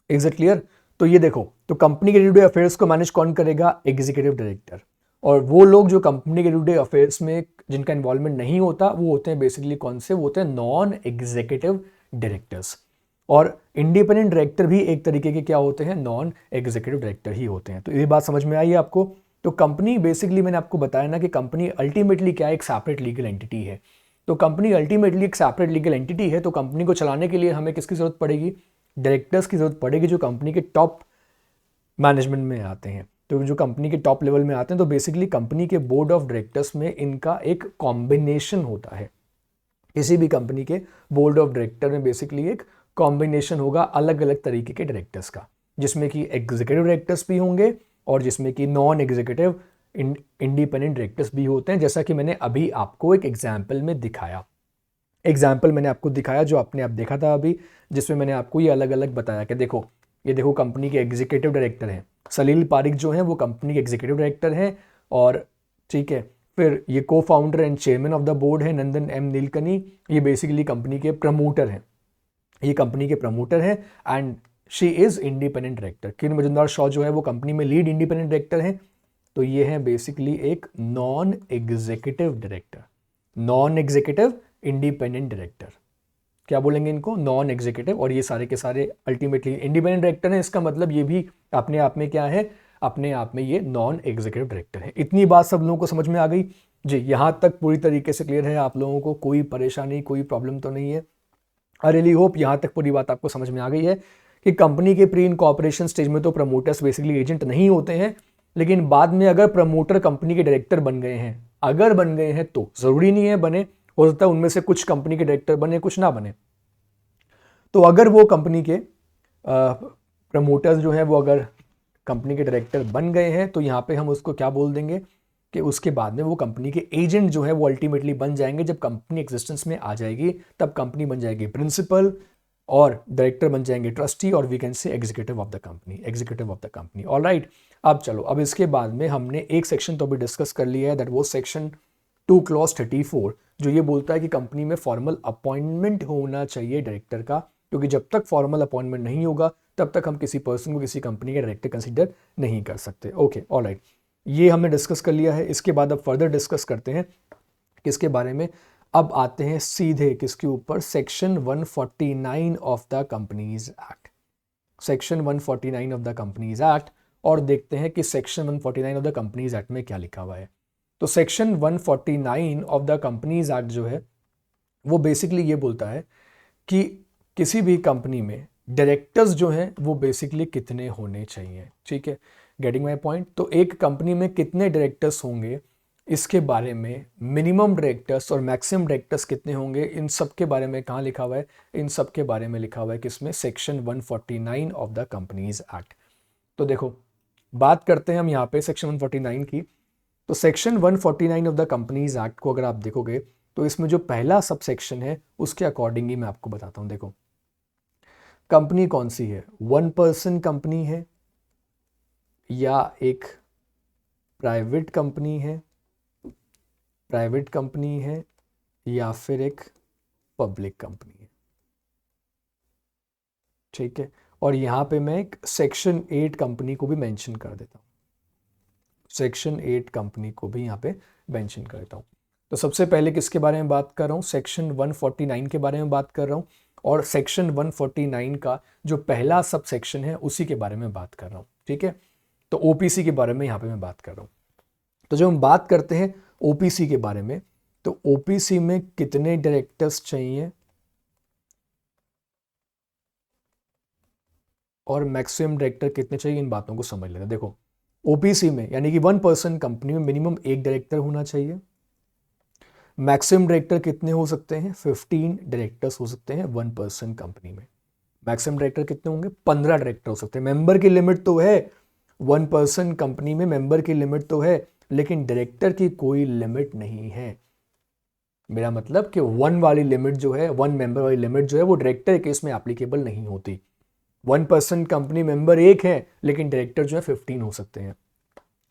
इज इट क्लियर? तो ये देखो, तो कंपनी के डे टू डे अफेयर्स को मैनेज कौन करेगा? Executive director. और वो लोग जो कंपनी के डे टू डे अफेयर्स में जिनका इन्वॉल्वमेंट नहीं होता वो होते हैं बेसिकली कौन से? वो होते हैं नॉन एग्जीक्यूटिव डायरेक्टर्स। और इंडिपेंडेंट डायरेक्टर भी एक तरीके के क्या होते हैं? नॉन एग्जीक्यूटिव डायरेक्टर ही होते हैं। तो ये बात समझ में आई है आपको? तो कंपनी बेसिकली मैंने आपको बताया ना कि कंपनी अल्टीमेटली क्या है? एक सेपरेट लीगल एंटिटी है। तो कंपनी अल्टीमेटली एक सेपरेट लीगल एंटिटी है, तो कंपनी को चलाने के लिए हमें किसकी जरूरत पड़ेगी? डायरेक्टर्स की जरूरत पड़ेगी जो कंपनी के टॉप मैनेजमेंट में आते हैं। तो जो कंपनी के टॉप लेवल में आते हैं, तो बेसिकली कंपनी के बोर्ड ऑफ डायरेक्टर्स में इनका एक कॉम्बिनेशन होता है। किसी भी कंपनी के बोर्ड ऑफ डायरेक्टर में बेसिकली एक कॉम्बिनेशन होगा अलग अलग तरीके के डायरेक्टर्स का, जिसमें कि एग्जीक्यूटिव डायरेक्टर्स भी होंगे और जिसमें कि नॉन एग्जीक्यूटिव इंडिपेंडेंट डायरेक्टर्स भी होते हैं, जैसा कि मैंने अभी आपको एक एग्जाम्पल में दिखाया। एग्जाम्पल मैंने आपको दिखाया जो आपने आप देखा था अभी, जिसमें मैंने आपको ये अलग अलग बताया कि देखो ये देखो कंपनी के एग्जीक्यूटिव डायरेक्टर हैं, सलील पारिक जो हैं वो कंपनी के एग्जीक्यूटिव डायरेक्टर हैं। और ठीक है, फिर ये को founder and chairman of the board है नंदन एम नीलकनी, ये बेसिकली कंपनी के प्रमोटर हैं, ये कंपनी के प्रमोटर हैं। And she is independent director. Kiran Mazumdar Shaw जो है वो कंपनी में लीड इंडिपेंडेंट डायरेक्टर हैं। तो ये है बेसिकली एक non executive director, non executive independent director. क्या बोलेंगे इनको? Non executive. और ये सारे के सारे अल्टीमेटली इंडिपेंडेंट डायरेक्टर हैं, इसका मतलब ये भी अपने आप में क्या है? अपने आप में ये नॉन एग्जीक्यूटिव डायरेक्टर है। इतनी बात सब लोगों को समझ में आ गई जी? यहां तक पूरी तरीके से क्लियर है आप लोगों को? कोई परेशानी, कोई प्रॉब्लम तो नहीं है? आई रियली होप यहां तक पूरी बात आपको समझ में आ गई है कि कंपनी के प्री इनकॉर्पोरेशन स्टेज में तो प्रमोटर्स बेसिकली एजेंट नहीं होते हैं, लेकिन बाद में अगर प्रमोटर कंपनी के डायरेक्टर बन गए हैं, अगर बन गए हैं तो जरूरी नहीं है बने, हो सकता है उनमें से कुछ कंपनी के डायरेक्टर बने कुछ ना बने। तो अगर वो कंपनी के प्रमोटर्स जो है वो अगर कंपनी के डायरेक्टर बन गए हैं तो यहाँ पे हम उसको क्या बोल देंगे कि उसके बाद में वो कंपनी के एजेंट जो है वो अल्टीमेटली बन जाएंगे। जब कंपनी एग्जिस्टेंस में आ जाएगी तब कंपनी बन जाएगी प्रिंसिपल और डायरेक्टर बन जाएंगे ट्रस्टी और we can say executive of the company. Alright, अब चलो, अब इसके बाद में हमने एक सेक्शन तो भी डिस्कस कर लिया है, दैट वो सेक्शन 2 क्लॉज 34 जो ये बोलता है कि कंपनी में फॉर्मल अपॉइंटमेंट होना चाहिए डायरेक्टर का, क्योंकि जब तक फॉर्मल अपॉइंटमेंट नहीं होगा तब तक हम किसी पर्सन को किसी कंपनी के डायरेक्टर कंसीडर नहीं कर सकते। ओके, ऑलराइट, ये हमने डिस्कस कर लिया है। इसके बाद अब फर्दर डिस्कस करते हैं किसके बारे में? अब आते हैं सीधे किसके ऊपर? Section 149 of the companies act. Section 149 of the companies act, और देखते हैं कि section 149 of the companies act में क्या लिखा हुआ है। तो section 149 of the companies act जो है वो बेसिकली ये बोलता है कि किसी भी कंपनी में डायरेक्टर्स जो हैं वो बेसिकली कितने होने चाहिए। ठीक है, गेटिंग माय पॉइंट? तो एक कंपनी में कितने डायरेक्टर्स होंगे इसके बारे में, मिनिमम डायरेक्टर्स और मैक्सिमम डायरेक्टर्स कितने होंगे, इन सब के बारे में कहाँ लिखा हुआ है? इन सब के बारे में लिखा हुआ है किसमें? Section 149 of the companies act. तो देखो, बात करते हैं हम यहाँ पे सेक्शन 149 की। तो section 149 of the companies act को अगर आप देखोगे तो इसमें जो पहला सबसेक्शन है उसके अकॉर्डिंग ही मैं आपको बताता हूं। देखो कंपनी कौन सी है, 1 पर्सन कंपनी है या एक प्राइवेट कंपनी है या फिर एक पब्लिक कंपनी है। ठीक है, और यहां पे मैं एक सेक्शन 8 कंपनी को भी मेंशन कर देता हूं, सेक्शन 8 कंपनी को भी यहां पे मेंशन कर देता हूं। तो सबसे पहले किसके बारे में बात कर रहा हूं, सेक्शन 149 के बारे में बात कर रहा हूं, और सेक्शन 149 का जो पहला सब सेक्शन है उसी के बारे में बात कर रहा हूं। ठीक है, तो ओपीसी के बारे में यहां पे मैं बात कर रहा हूं। तो जब हम बात करते हैं ओपीसी के बारे में, तो ओपीसी में कितने डायरेक्टर्स चाहिए और मैक्सिमम डायरेक्टर कितने चाहिए, इन बातों को समझ लेते हैं। देखो ओपीसी में यानी कि 1 पर्सन कंपनी में मिनिमम एक डायरेक्टर होना चाहिए। मैक्सिमम डायरेक्टर कितने हो सकते हैं, 15 डायरेक्टर्स हो सकते हैं 1 पर्सन कंपनी में। मैक्सिमम डायरेक्टर कितने होंगे, 15 डायरेक्टर हो सकते हैं। मेंबर की लिमिट तो है 1 पर्सन कंपनी में, मेंबर की लिमिट तो है, लेकिन डायरेक्टर की कोई लिमिट नहीं है। मेरा मतलब कि 1 वाली लिमिट जो है, 1 मेंबर वाली लिमिट जो है वो डायरेक्टर के केस में एप्लीकेबल नहीं होती। 1 पर्सन कंपनी मेंबर एक है लेकिन डायरेक्टर जो है 15 हो सकते हैं।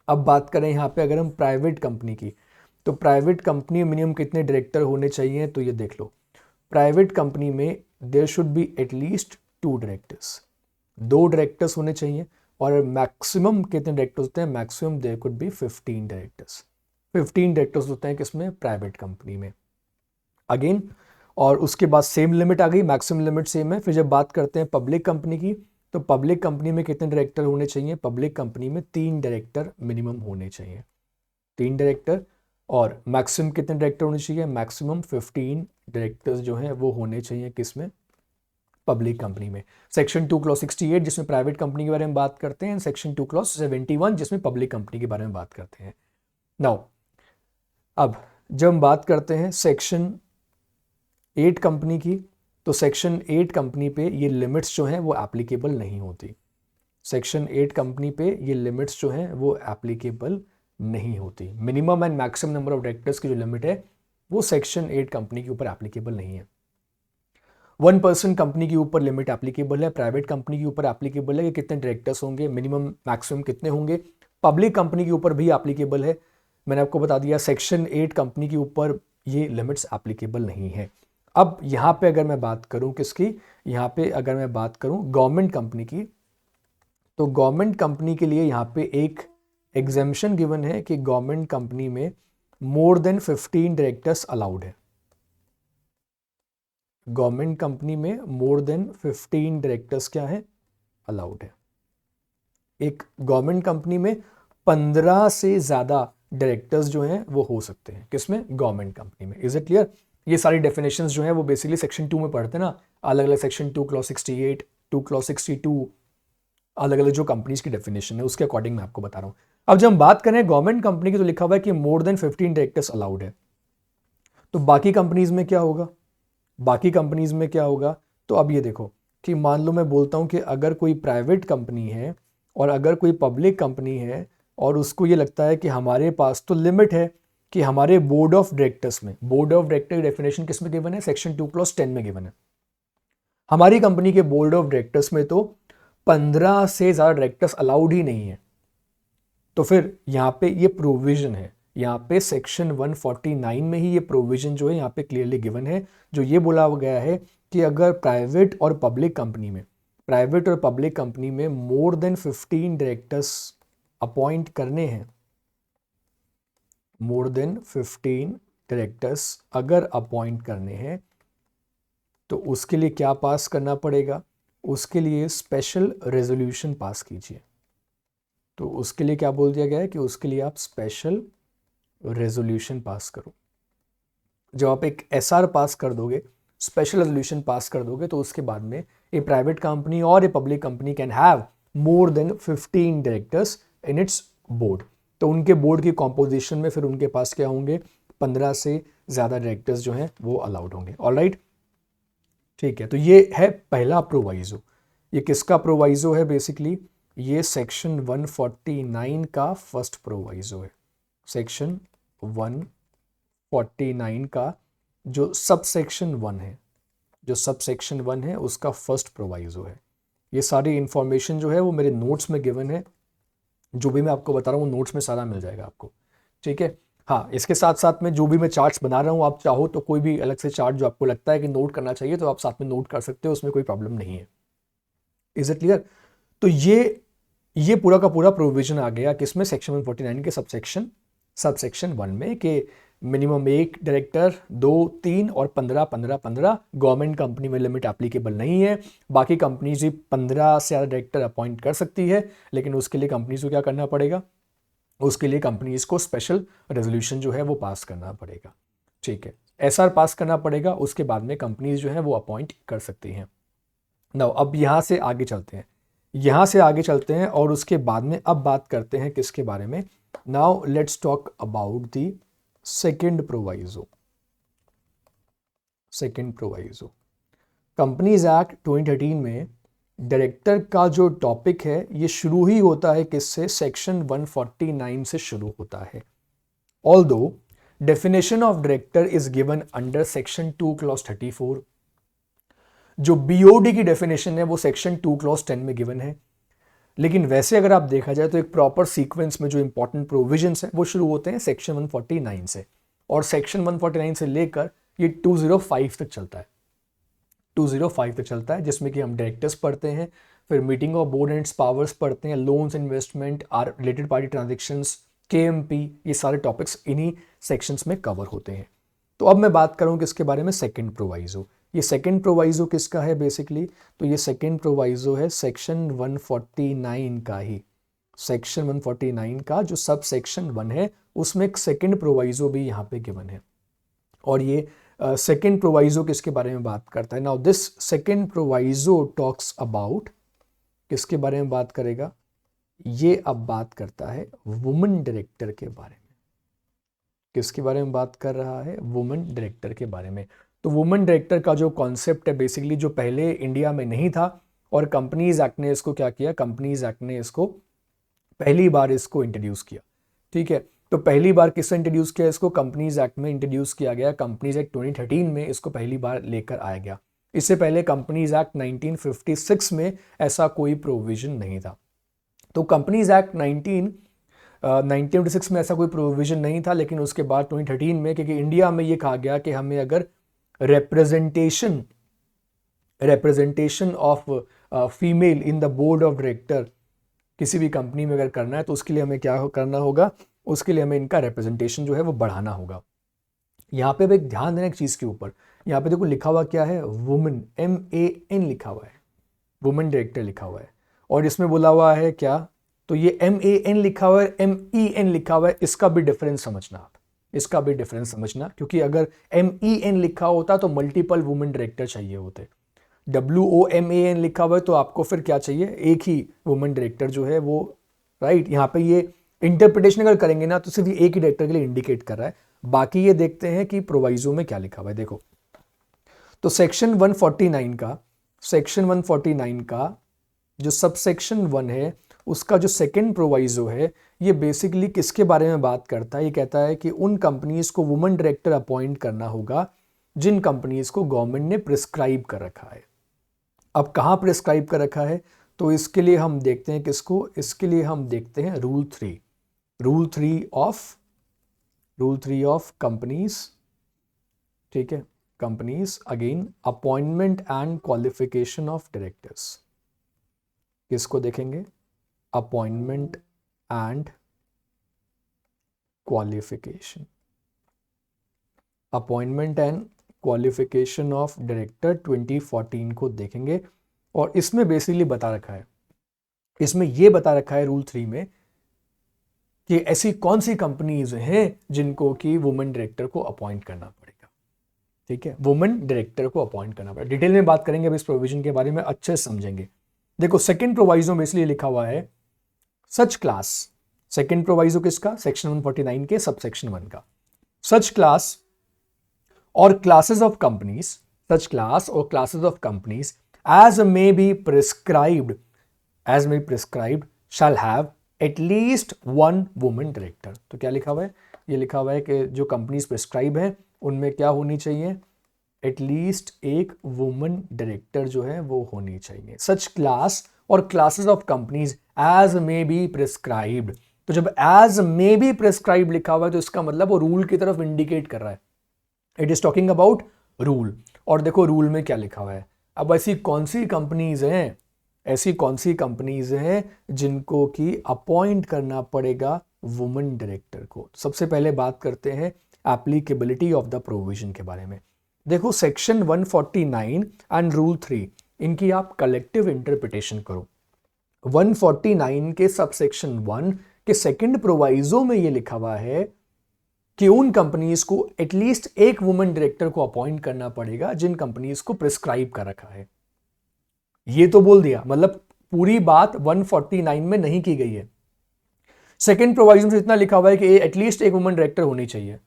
अब बात करें यहाँ पे अगर हम प्राइवेट कंपनी की, तो प्राइवेट कंपनी में मिनिमम कितने डायरेक्टर होने चाहिए, तो ये देख लो प्राइवेट कंपनी में there should be at least 2 directors, 2 directors होने चाहिए। और मैक्सिमम कितने डायरेक्टर्स होते हैं, maximum there could be 15 directors, 15 directors होते हैं किसमें, प्राइवेट कंपनी में। अगेन और उसके बाद सेम लिमिट आ गई, मैक्सिमम लिमिट सेम है। फिर जब बात करते हैं पब्लिक कंपनी की, तो पब्लिक कंपनी में कितने डायरेक्टर होने चाहिए, पब्लिक कंपनी में 3 डायरेक्टर मिनिमम होने चाहिए, 3 डायरेक्टर। और मैक्सिमम कितने डायरेक्टर होने चाहिए, मैक्सिमम 15 डायरेक्टर्स जो हैं वो होने चाहिए किसमें, पब्लिक कंपनी में। सेक्शन 2 क्लॉज 68 जिसमें प्राइवेट कंपनी के बारे में बात करते हैं, सेक्शन 2 क्लॉज 71 जिसमें पब्लिक कंपनी के बारे में बात करते हैं। नाउ अब जब हम बात करते हैं सेक्शन 8 कंपनी की, तो सेक्शन 8 कंपनी पे ये लिमिट्स जो हैं वो एप्लीकेबल नहीं होती। सेक्शन 8 कंपनी पे ये लिमिट्स जो हैं वो एप्लीकेबल नहीं होती। Minimum and maximum number of directors की जो लिमिट है वो सेक्शन 8 कंपनी के ऊपर एप्लीकेबल नहीं है। 1 पर्सन कंपनी के ऊपर लिमिट एप्लीकेबल है, प्राइवेट कंपनी के ऊपर एप्लीकेबल है कि कितने डायरेक्टर्स होंगे, मिनिमम मैक्सिमम कितने होंगे। पब्लिक कंपनी के ऊपर भी एप्लीकेबल है, मैंने आपको बता दिया। सेक्शन 8 कंपनी के ऊपर ये लिमिट्स एप्लीकेबल नहीं है। अब यहाँ पे अगर मैं बात करूँ किसकी, यहाँ पे अगर मैं बात करूँ गवर्नमेंट कंपनी की, तो गवर्नमेंट कंपनी के लिए यहाँ पे एक एग्जेम्पशन गिवन है कि गवर्नमेंट कंपनी में मोर देन 15 डायरेक्टर्स अलाउड है। गवर्नमेंट कंपनी में मोर देन 15 डायरेक्टर्स क्या है, अलाउड है। एक गवर्नमेंट कंपनी में 15 से ज्यादा डायरेक्टर्स जो हैं वो हो सकते हैं किसमें, गवर्नमेंट कंपनी में। Is it clear. ये सारी डेफिनेशंस जो हैं वो बेसिकली सेक्शन 2 में पढ़ते हैं ना, अलग अलग सेक्शन 2 क्लॉज 68, 2 क्लॉज 62, अलग अलग जो कंपनीज की डेफिनेशन है उसके अकॉर्डिंग मैं आपको बता रहा हूं। अब जब हम बात करें गवर्नमेंट कंपनी की, तो लिखा हुआ है कि मोर देन 15 डायरेक्टर्स अलाउड है। तो बाकी कंपनीज में क्या होगा, बाकी कंपनीज में क्या होगा, तो अब ये देखो कि मान लो मैं बोलता हूं कि अगर कोई प्राइवेट कंपनी है और अगर कोई पब्लिक कंपनी है और उसको ये लगता है कि हमारे पास तो लिमिट है कि हमारे बोर्ड ऑफ डायरेक्टर्स में, बोर्ड ऑफ डायरेक्टर की डेफिनेशन किस में गिवन है, सेक्शन 2 क्लॉज 10 में गिवन है। हमारी कंपनी के बोर्ड ऑफ डायरेक्टर्स में तो 15 से ज्यादा डायरेक्टर्स अलाउड ही नहीं है। तो फिर यहाँ पे ये प्रोविजन है, यहाँ पे सेक्शन 149 में ही ये प्रोविजन जो है यहाँ पे क्लियरली गिवन है, जो ये बोला गया है कि अगर प्राइवेट और पब्लिक कंपनी में, प्राइवेट और पब्लिक कंपनी में मोर देन 15 डायरेक्टर्स अपॉइंट करने हैं, मोर देन 15 डायरेक्टर्स अगर अपॉइंट करने हैं, तो उसके लिए क्या पास करना पड़ेगा, उसके लिए स्पेशल रेजोल्यूशन पास कीजिए। तो उसके लिए क्या बोल दिया गया है कि उसके लिए आप स्पेशल रेजोल्यूशन पास करो। जब आप एक एसआर पास कर दोगे, स्पेशल रेजोल्यूशन पास कर दोगे, तो उसके बाद में ए प्राइवेट कंपनी और a public company can have more than 15 directors in its board. तो उनके बोर्ड की कॉम्पोजिशन में फिर उनके पास क्या होंगे, 15 से ज़्यादा डायरेक्टर्स जो हैं वो अलाउड होंगे। ऑलराइट, ठीक है। तो ये है पहला प्रोवाइजो। ये किसका प्रोवाइजो है, बेसिकली ये सेक्शन 149 का फर्स्ट प्रोवाइजो है। सेक्शन 149 का जो सबसेक्शन 1 है, जो सबसेक्शन 1 है उसका फर्स्ट प्रोवाइजो है। ये सारी इंफॉर्मेशन जो है वो मेरे नोट्स में गिवन है, जो भी मैं आपको बता रहा हूँ नोट्स में सारा मिल जाएगा आपको, ठीक है। हाँ, इसके साथ साथ में जो भी मैं चार्ट्स बना रहा हूँ, आप चाहो तो कोई भी अलग से चार्ट जो आपको लगता है कि नोट करना चाहिए तो आप साथ में नोट कर सकते हो, उसमें कोई प्रॉब्लम नहीं है। Is it clear? तो ये पूरा का पूरा प्रोविजन आ गया किसमें, सेक्शन 149 के सबसेक्शन 1 में, कि मिनिमम 1 डायरेक्टर, 2, 3 और 15 15 15। गवर्नमेंट कंपनी में लिमिट एप्लीकेबल नहीं है, बाकी कंपनीज भी 15 से ज़्यादा डायरेक्टर अपॉइंट कर सकती है, लेकिन उसके लिए कंपनीज को क्या करना पड़ेगा, उसके लिए कंपनीज को स्पेशल रेजोल्यूशन जो है वो पास करना पड़ेगा, ठीक है, एसआर पास करना पड़ेगा, उसके बाद में कंपनीज जो है वो अपॉइंट कर सकती हैं। नाउ अब यहाँ से आगे चलते हैं और उसके बाद में अब बात करते हैं किसके बारे में। Now let's talk about the second proviso. Companies act 2013 में डायरेक्टर का जो टॉपिक है ये शुरू ही होता है किससे, सेक्शन 149 से शुरू होता है। Although definition of director is given under section 2 clause 34, जो बीओडी की डेफिनेशन है वो सेक्शन 2 क्लॉज 10 में गिवन है। लेकिन वैसे अगर आप देखा जाए तो एक प्रॉपर सीक्वेंस में जो इंपॉर्टेंट प्रोविजंस हैं वो शुरू होते हैं सेक्शन 149 से, और सेक्शन 149 से लेकर ये 205 तक चलता है, 205 तक चलता है, जिसमें कि हम डायरेक्टर्स पढ़ते हैं, फिर meeting of board and powers पढ़ते हैं, loans, investment, or related party transactions, KMP, ये सारे टॉपिक्स इन्हीं सेक्शंस में कवर होते हैं। तो अब मैं बात करूं किसके बारे में, सेकंड प्रोवाइजो। ये सेकंड प्रोवाइजो किसका है बेसिकली, तो ये सेकंड प्रोवाइजो है सेक्शन 149 का ही, सेक्शन 149 का जो सब सेक्शन 1 है उसमें एक सेकंड प्रोवाइजो भी यहाँ पे गिवन है, और ये सेकंड प्रोवाइजो किसके बारे में बात करता है। Now this second proviso talks about, किसके बारे में बात करेगा, ये अब बात करता है वुमेन डायरेक्टर के बारे में। किसके बारे में बात कर रहा है, वुमेन डायरेक्टर के बारे में। तो वुमेन डायरेक्टर का जो कॉन्सेप्ट है बेसिकली, जो पहले इंडिया में नहीं था, और कंपनीज एक्ट ने इसको क्या किया, कंपनीज एक्ट ने इसको पहली बार इसको इंट्रोड्यूस किया, ठीक है। तो पहली बार किसने इंट्रोड्यूस किया इसको, कंपनीज एक्ट में इंट्रोड्यूस किया गया, कंपनीज एक्ट 2013 में इसको पहली बार लेकर आया गया। इससे पहले कंपनीज एक्ट 1956 में ऐसा कोई प्रोविजन नहीं था। तो कंपनीज एक्ट 1996 में ऐसा कोई प्रोविजन नहीं था, लेकिन उसके बाद 2013 में, क्योंकि इंडिया में ये कहा गया कि हमें अगर representation of female in the board of director किसी भी कंपनी में अगर करना है तो उसके लिए हमें क्या करना होगा, उसके लिए हमें इनका रिप्रेजेंटेशन जो है वो बढ़ाना होगा। यहाँ पे एक ध्यान देना एक चीज़ के ऊपर, यहाँ पे देखो लिखा हुआ क्या है, वुमेन, MAN लिखा हुआ है, वुमेन डायरेक्टर लिखा हुआ है, और इसमें बोला हुआ है क्या, तो ये MAN लिखा हुआ है, MEN लिखा हुआ है, इसका भी डिफरेंस समझना आप, इसका भी डिफरेंस समझना, क्योंकि अगर MEN लिखा होता तो मल्टीपल वुमेन डायरेक्टर चाहिए होते, WOMAN लिखा हुआ है तो आपको फिर क्या चाहिए, एक ही वुमेन डायरेक्टर जो है वो, राइट। यहाँ पे ये इंटरप्रिटेशन अगर करेंगे ना तो सिर्फ ये एक ही डायरेक्टर के लिए इंडिकेट कर रहा है। बाकी ये देखते हैं कि प्रोवाइजो में क्या लिखा हुआ है। देखो, तो सेक्शन 149 का जो सबसेक्शन 1 है उसका जो सेकंड प्रोवाइजो है, ये बेसिकली किसके बारे में बात करता है, ये कहता है कि उन कंपनीज को वुमेन डायरेक्टर अपॉइंट करना होगा जिन कंपनीज को गवर्नमेंट ने प्रिस्क्राइब कर रखा है। अब कहाँ प्रिस्क्राइब कर रखा है, तो इसके लिए हम देखते हैं किसको, इसके लिए हम देखते हैं रूल 3 ऑफ कंपनीज, ठीक है, companies, again appointment and qualification of directors. किसको देखेंगे, appointment and qualification, appointment and qualification of director 2014 को देखेंगे। और इसमें बेसिकली बता रखा है, इसमें यह बता रखा है रूल 3 में कि ऐसी कौन सी कंपनीज हैं जिनको कि वुमेन डायरेक्टर को अपॉइंट करना पड़ेगा, ठीक है, वुमेन डायरेक्टर को अपॉइंट करना पड़ेगा। डिटेल में बात करेंगे अब इस प्रोविजन के बारे में, अच्छे से समझेंगे। देखो, सेकंड प्रोवाइजो में इसलिए लिखा हुआ है सच क्लास, सेकंड प्रोवाइजो किसका, सेक्शन 149 के सबसेक्शन 1 का, सच क्लास और classes of companies, such class और classes of companies as may be prescribed shall have at least one woman director। तो क्या लिखा हुआ है, ये लिखा हुआ है कि जो कंपनीज प्रिस्क्राइब है उनमें क्या होनी चाहिए, एटलीस्ट एक वुमन डायरेक्टर जो है वो होनी चाहिए। सच क्लास और classes of companies as may be prescribed. तो जब एज मे बी प्रिस्क्राइब लिखा हुआ है तो इसका मतलब वो रूल की तरफ इंडिकेट कर रहा है। It is talking about rule. और देखो रूल में क्या लिखा हुआ है। अब ऐसी कौन सी कंपनीज हैं, ऐसी कौन सी कंपनीज हैं जिनको कि अपॉइंट करना पड़ेगा वुमन डायरेक्टर को। सबसे पहले बात करते हैं एप्लीकेबिलिटी ऑफ द प्रोविजन के बारे में। देखो सेक्शन 149 एंड रूल 3 इनकी आप कलेक्टिव इंटरप्रिटेशन करो। 149 के सब सेक्शन 1 के सेकंड प्रोवाइजो में ये लिखा हुआ है कि उन कंपनीज को एटलीस्ट एक वुमन डायरेक्टर को अपॉइंट करना पड़ेगा जिन कंपनीज को प्रिस्क्राइब कर रखा है। ये तो बोल दिया, मतलब पूरी बात 149 में नहीं की गई है। सेकंड प्रोवाइजन में इतना लिखा हुआ है कि एटलीस्ट एक वुमन डायरेक्टर होनी चाहिए,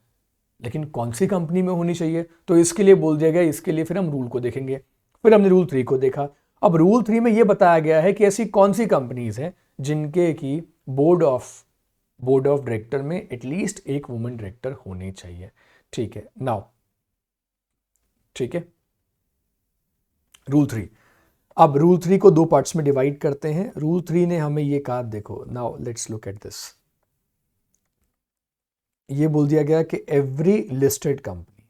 लेकिन कौन सी कंपनी में होनी चाहिए, तो इसके लिए बोल दिया गया, इसके लिए फिर हम रूल को देखेंगे। फिर हमने रूल 3 को देखा। अब रूल 3 में यह बताया गया है कि ऐसी कौन सी कंपनीज हैं जिनके की बोर्ड ऑफ डायरेक्टर में एटलीस्ट एक वुमन डायरेक्टर होनी चाहिए। ठीक है, नाउ ठीक है, रूल 3। अब रूल 3 को दो पार्ट्स में डिवाइड करते हैं। रूल 3 ने हमें ये कहा, देखो now let's look at this. ये बोल दिया गया कि एवरी लिस्टेड कंपनी।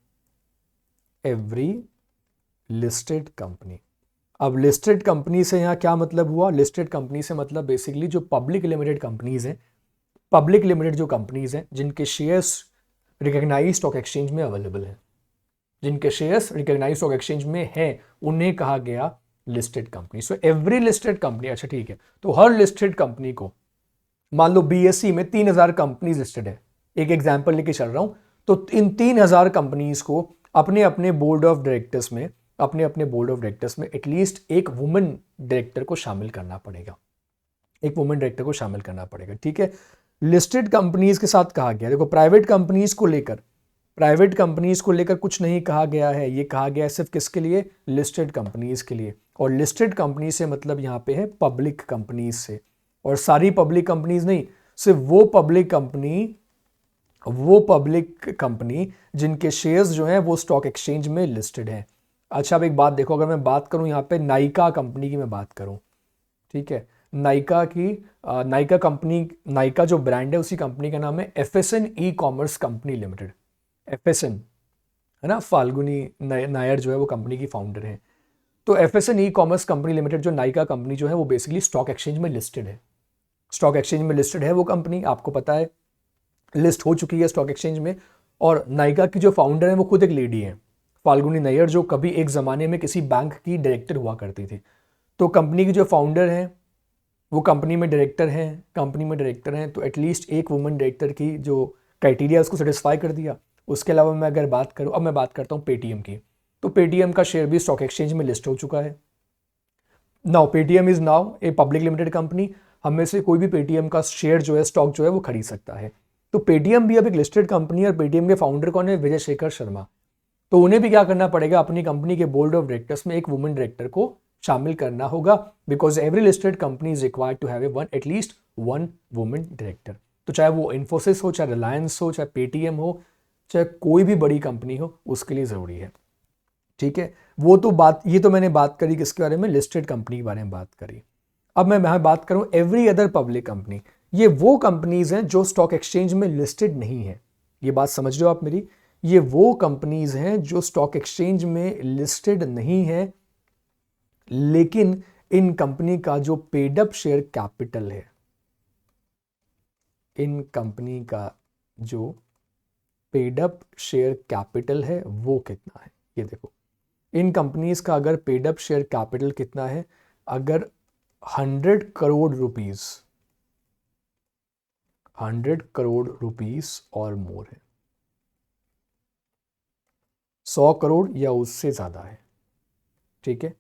अब लिस्टेड कंपनी से यहां क्या मतलब हुआ, लिस्टेड कंपनी से मतलब बेसिकली जो पब्लिक लिमिटेड कंपनीज हैं, पब्लिक लिमिटेड जो कंपनीज हैं जिनके शेयर्स रिकॉग्नाइज्ड स्टॉक एक्सचेंज में अवेलेबल हैं, जिनके शेयर्स रिकॉग्नाइज्ड स्टॉक एक्सचेंज में हैं, उन्हें कहा गया listed company. So every listed company, अच्छा ठीक है, तो हर लिस्टेड कंपनी को, मान लो बीएसई में 3000 कंपनीज लिस्टेड है, एक एग्जांपल लेके चल रहा हूं, तो इन 3000 कंपनीज को अपने अपने बोर्ड ऑफ डायरेक्टर्स में एटलीस्ट एक वुमेन डायरेक्टर को शामिल करना पड़ेगा, एक वुमेन डायरेक्टर को शामिल करना पड़ेगा। ठीक है, लिस्टेड कंपनीज के साथ कहा गया। देखो प्राइवेट कंपनीज को लेकर कुछ नहीं कहा गया है, ये कहा गया है सिर्फ किसके लिए, लिस्टेड कंपनीज के लिए। और लिस्टेड कंपनी से मतलब यहां पे है पब्लिक कंपनीज से, और सारी पब्लिक कंपनीज नहीं, सिर्फ वो पब्लिक कंपनी जिनके शेयर्स जो हैं वो स्टॉक एक्सचेंज में लिस्टेड हैं। अच्छा अब एक बात देखो, अगर मैं बात करूं यहां पे नाइका कंपनी की मैं बात करूं, ठीक है, नाइका कंपनी, नाइका जो ब्रांड है उसी कंपनी का नाम है FSN e commerce company limited. FSN है ना, फाल्गुनी नायर जो है वो कंपनी की फाउंडर है। तो FSN e commerce company limited जो नाइका कंपनी जो है वो बेसिकली स्टॉक एक्सचेंज में लिस्टेड है। स्टॉक एक्सचेंज में लिस्टेड है वो कंपनी, आपको पता है लिस्ट हो चुकी है स्टॉक एक्सचेंज में। और नाइका की जो फाउंडर है वो खुद एक लेडी है, फाल्गुनी नायर, जो कभी एक ज़माने में किसी बैंक की डायरेक्टर हुआ करती थी। तो कंपनी की जो फाउंडर हैं वो कंपनी में डायरेक्टर हैं, तो एटलीस्ट एक वुमेन डायरेक्टर की जो क्राइटेरिया उसको सेटिस्फाई कर दिया। उसके अलावा मैं अगर बात करूँ, अब मैं बात करता हूँ पेटीएम की, तो पेटीएम का शेयर भी स्टॉक एक्सचेंज में लिस्ट हो चुका है। Now Paytm is now a public limited company, हम में से कोई भी पेटीएम का शेयर जो है, स्टॉक जो है वो खरीद सकता है। तो पेटीएम भी अब एक लिस्टेड कंपनी है, और पेटीएम के फाउंडर कौन है, विजय शेखर शर्मा। तो उन्हें भी क्या करना पड़ेगा, अपनी कंपनी के बोर्ड ऑफ डायरेक्टर्स में एक वुमेन डायरेक्टर को शामिल करना होगा, because every listed company is required to have at least one women director. तो चाहे वो इन्फोसिस हो, चाहे रिलायंस हो, चाहे पेटीएम हो, चाहे कोई भी बड़ी कंपनी हो, उसके लिए ज़रूरी है। ठीक है, वो तो बात, ये तो मैंने बात करी किसके बारे में, लिस्टेड कंपनी के बारे में बात करी। अब मैं बात करूं एवरी अदर पब्लिक कंपनी, ये वो कंपनीज हैं जो स्टॉक एक्सचेंज में लिस्टेड नहीं है। ये बात समझ रहे हो आप मेरी, ये वो कंपनीज हैं जो स्टॉक एक्सचेंज में लिस्टेड नहीं है, लेकिन इन कंपनी का जो पेड अप शेयर कैपिटल है, इन कंपनी का जो पेड अप शेयर कैपिटल है वो कितना है। ये देखो, इन कंपनीज का अगर पेड अप शेयर कैपिटल कितना है, अगर 100 करोड़ रुपीस, 100 करोड़ रुपीस और मोर है, 100 करोड़ या उससे ज्यादा है। ठीक है,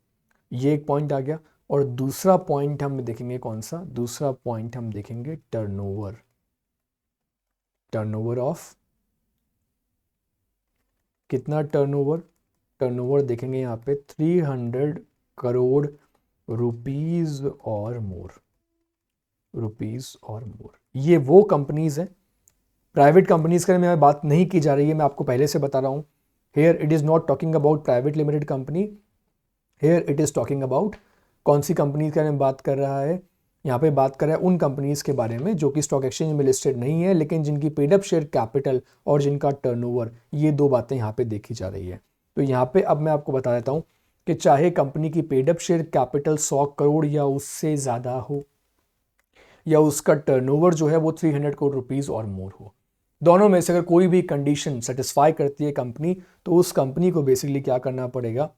ये एक पॉइंट आ गया। और दूसरा पॉइंट हम देखेंगे कौन सा, दूसरा पॉइंट हम देखेंगे टर्नओवर ऑफ, कितना टर्नओवर देखेंगे यहाँ पे 300 करोड़ रुपीस और मोर, ये वो कंपनीज हैं। प्राइवेट कंपनीज के बारे में बात नहीं की जा रही है, मैं आपको पहले से बता रहा हूँ। Here it is not talking about private limited company, here it is talking about कौन सी कंपनी के बारे में बात कर रहा है, यहाँ पे बात कर रहा है उन कंपनीज़ के बारे में जो कि स्टॉक एक्सचेंज में लिस्टेड नहीं है लेकिन जिनकी पेड अप शेयर कैपिटल और जिनका टर्नओवर, ये दो बातें यहाँ पे देखी जा रही है। तो यहाँ पे अब मैं आपको बता देता हूँ कि चाहे कंपनी की paid up share capital 100 crore या उससे ज़्यादा हो या उसका टर्नओवर जो है वो 300 करोड़ रुपीज़ और मोर हो, दोनों में से अगर कोई भी कंडीशन सेटिस्फाई करती है कंपनी, तो उस कंपनी को बेसिकली क्या करना पड़ेगा,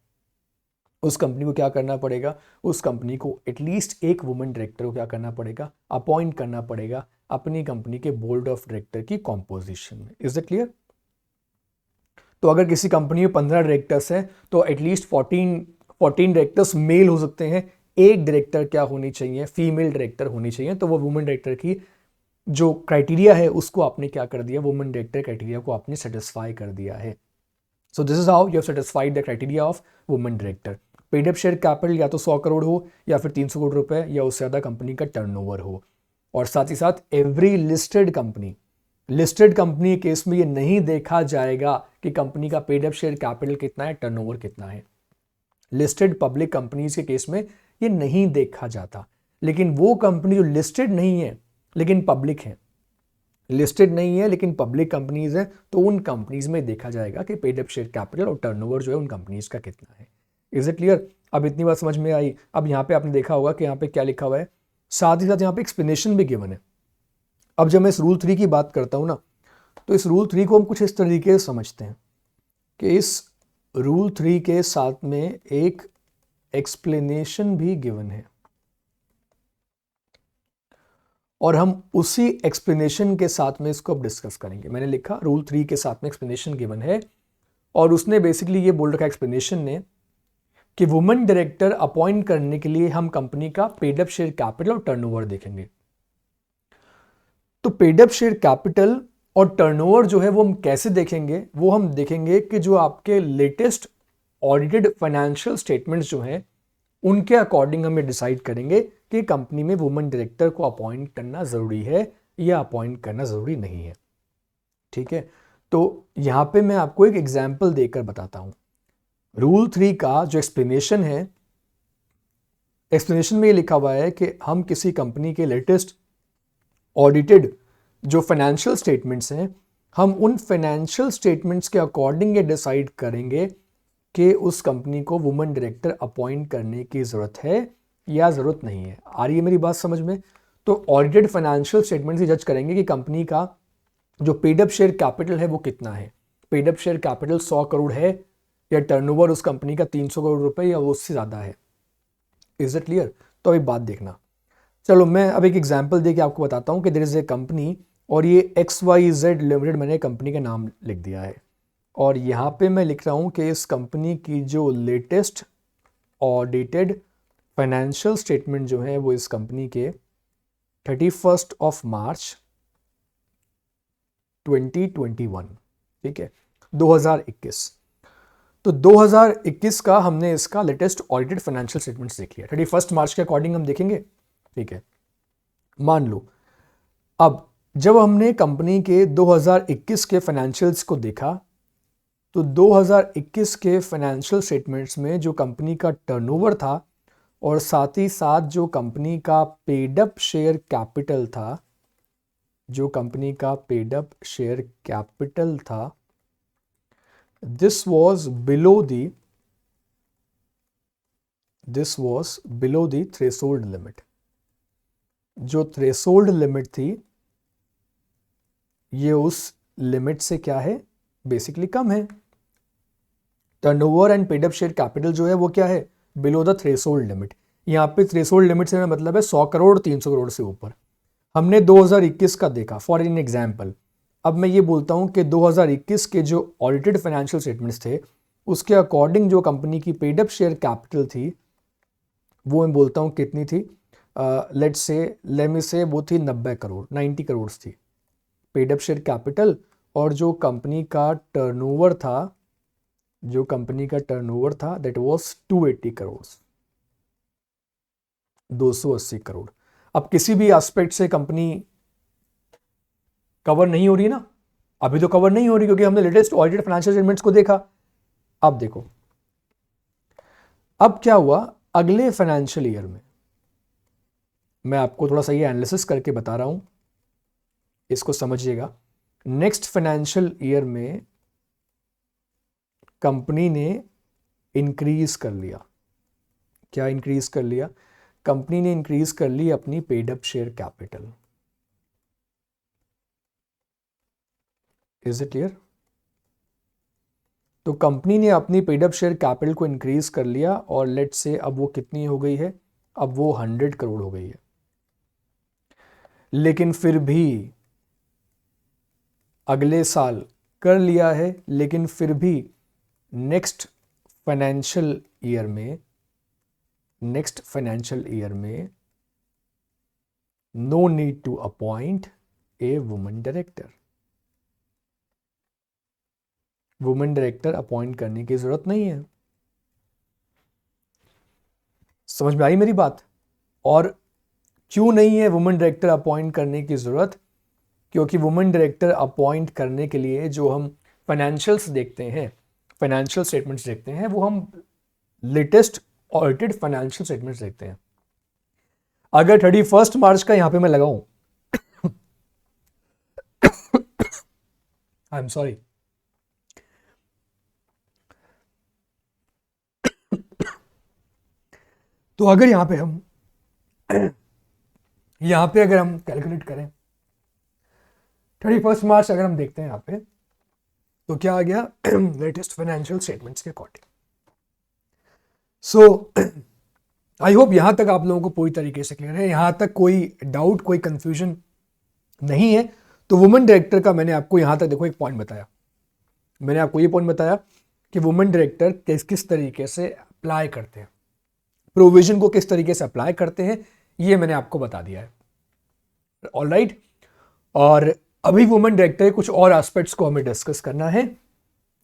उस कंपनी को क्या करना पड़ेगा, उस कंपनी को एटलीस्ट एक वुमेन डायरेक्टर को क्या करना पड़ेगा, अपॉइंट करना पड़ेगा अपनी कंपनी के बोर्ड ऑफ डायरेक्टर की कॉम्पोजिशन में। Is it clear? तो अगर किसी कंपनी में 15 डायरेक्टर्स हैं तो एटलीस्ट 14 डायरेक्टर्स मेल हो सकते हैं, एक डायरेक्टर क्या होनी चाहिए, फीमेल डायरेक्टर होनी चाहिए। तो वो वुमेन डायरेक्टर की जो क्राइटेरिया है उसको आपने क्या कर दिया, वुमेन डायरेक्टर क्राइटेरिया को आपने सेटिस्फाई कर दिया है। So this is how you have satisfied the criteria of women director. Paid up share capital या तो 100 करोड़ हो या फिर 300 करोड़ रुपए या उससे ज़्यादा कंपनी का टर्नओवर हो। और साथ ही साथ एवरी लिस्टेड कंपनी केस में ये नहीं देखा जाएगा कि कंपनी का पेड अप शेयर कैपिटल कितना है, टर्नओवर कितना है। लिस्टेड पब्लिक कंपनीज के केस में ये नहीं देखा जाता, लेकिन वो कंपनी जो लिस्टेड नहीं है लेकिन पब्लिक है, लिस्टेड नहीं है लेकिन पब्लिक कंपनीज हैं, तो उन कंपनीज में देखा जाएगा कि पेड अप शेयर कैपिटल और टर्नओवर जो है उन कंपनीज का कितना है। Is it clear? अब इतनी बात समझ में आई। अब यहाँ पे आपने देखा होगा कि यहाँ पे क्या लिखा हुआ है, साथ ही साथ यहाँ पे एक्सप्लेनेशन भी गिवन है। अब जब मैं इस रूल 3 की बात करता हूँ ना, तो इस रूल 3 को हम कुछ इस तरीके से समझते हैं कि इस रूल 3 के साथ में एक एक्सप्लेनेशन भी गिवन है और हम उसी एक्सप्लेनेशन के साथ में इसको अब डिस्कस करेंगे। मैंने लिखा रूल 3 के साथ में एक्सप्लेनेशन गिवन है और उसने बेसिकली ये बोल रखा एक्सप्लेनेशन ने कि वुमेन डायरेक्टर अपॉइंट करने के लिए हम कंपनी का पेड अप शेयर कैपिटल और टर्नओवर देखेंगे। तो पेड अप शेयर कैपिटल और टर्नओवर जो है वो हम कैसे देखेंगे, वो हम देखेंगे कि जो आपके लेटेस्ट ऑडिटेड फाइनेंशियल स्टेटमेंट्स जो हैं उनके अकॉर्डिंग हम ये डिसाइड करेंगे कि कंपनी में वुमेन डायरेक्टर को अपॉइंट करना जरूरी है या अपॉइंट करना जरूरी नहीं है। ठीक है, तो यहां पे मैं आपको एक एग्जांपल देकर बताता हूं। रूल 3 का जो एक्सप्लेनेशन है, एक्सप्लेनेशन में ये लिखा हुआ है कि हम किसी कंपनी के लेटेस्ट ऑडिटेड जो फाइनेंशियल स्टेटमेंट्स हैं, हम उन फाइनेंशियल स्टेटमेंट्स के अकॉर्डिंग ये डिसाइड करेंगे कि उस कंपनी को वुमेन डायरेक्टर अपॉइंट करने की ज़रूरत है या ज़रूरत नहीं है। आ रही है मेरी बात समझ में? तो ऑडिटेड फाइनेंशियल स्टेटमेंट से जज करेंगे कि कंपनी का जो पेड अप शेयर कैपिटल है वो कितना है, paid up share capital 100 crore है या टर्नओवर उस कंपनी का 300 करोड़ रुपए या उससे ज़्यादा है। Is it clear? तो अभी बात देखना। चलो मैं अब एक एग्जाम्पल दे के आपको बताता हूँ कि देयर इज़ ए कंपनी और ये XYZ लिमिटेड मैंने कंपनी का नाम लिख दिया है और यहाँ पे मैं लिख रहा हूँ कि इस कंपनी की जो लेटेस्ट ऑडिटेड फाइनेंशियल स्टेटमेंट जो है वो इस कंपनी के 31 मार्च 2021, ठीक है, 2021। तो 2021 का हमने इसका लेटेस्ट ऑडिटेड फाइनेंशियल स्टेटमेंट्स देख लिया। 31 मार्च के अकॉर्डिंग हम देखेंगे, ठीक है। मान लो अब जब हमने कंपनी के 2021 के फाइनेंशियल्स को देखा तो 2021 के फाइनेंशियल स्टेटमेंट्स में जो कंपनी का टर्नओवर था और साथ ही साथ जो कंपनी का पेड अप शेयर कैपिटल था, जो कंपनी का पेड अप शेयर कैपिटल था, this was below the threshold limit. जो थ्रेशोल्ड लिमिट थी ये उस लिमिट से क्या है, बेसिकली कम है। Turnover and paid up share capital जो है वो क्या है, बिलो द थ्रेशोल्ड लिमिट। यहाँ पे थ्रेशोल्ड लिमिट से मतलब है 100 करोड़ 300 करोड़ से ऊपर। हमने 2021 का देखा फॉर एन एग्जाम्पल। अब मैं ये बोलता हूँ कि 2021 के जो ऑडिटेड फाइनेंशियल स्टेटमेंट्स थे उसके अकॉर्डिंग जो कंपनी की पेड अप शेयर कैपिटल थी वो मैं बोलता हूँ कितनी थी, लेट मी से वो थी 90 करोड़ थी पेड अप शेयर कैपिटल। और जो कंपनी का टर्नओवर था दैट वाज 280 करोड़, 280 करोड़। अब किसी भी एस्पेक्ट से कंपनी कवर नहीं हो रही ना, अभी तो कवर नहीं हो रही क्योंकि हमने लेटेस्ट ऑडिटेड फाइनेंशियल स्टेटमेंट्स को देखा अब देखो, अब क्या हुआ अगले फाइनेंशियल ईयर में, मैं आपको थोड़ा सा ये एनालिसिस करके बता रहा हूं, इसको समझिएगा। नेक्स्ट फाइनेंशियल ईयर में कंपनी ने इंक्रीज कर लिया। क्या इंक्रीज कर लिया? कंपनी ने इंक्रीज कर ली अपनी paid up share capital. Is it clear? तो कंपनी ने अपनी पेड अप शेयर कैपिटल को इंक्रीज कर लिया और लेट्स से अब वो कितनी हो गई है? अब वो 100 करोड़ हो गई है। लेकिन फिर भी अगले साल कर लिया है, लेकिन फिर भी नेक्स्ट फाइनेंशियल ईयर में no need to appoint a woman director. Women director appoint करने की जरूरत नहीं है। समझ में आई मेरी बात? और क्यों नहीं है वुमेन डायरेक्टर अपॉइंट करने की जरूरत? क्योंकि वुमेन डायरेक्टर अपॉइंट करने के लिए जो हम फाइनेंशियल्स देखते हैं, फाइनेंशियल स्टेटमेंट्स देखते हैं, वो हम लेटेस्ट ऑडिटेड फाइनेंशियल स्टेटमेंट्स देखते हैं। अगर 31 मार्च का यहां पे मैं लगाऊं आई एम सॉरी, तो अगर यहां पे अगर हम कैलकुलेट करें 31 मार्च अगर हम देखते हैं यहां पे, तो क्या आ गया? लेटेस्ट फाइनेंशियल स्टेटमेंट्स के अकॉर्डिंग। सो आई होप यहां तक आप लोगों को पूरी तरीके से क्लियर है, यहां तक कोई डाउट, कोई कंफ्यूजन नहीं है। तो वुमेन डायरेक्टर का मैंने आपको यहां तक देखो एक पॉइंट बताया, मैंने आपको ये पॉइंट बताया कि वुमेन डायरेक्टर किस तरीके से अप्लाई करते हैं, प्रोविजन को किस तरीके से अप्लाई करते हैं, ये मैंने आपको बता दिया है। ऑलराइट, और अभी वुमेन डायरेक्टर के कुछ और एस्पेक्ट्स को हमें डिस्कस करना है,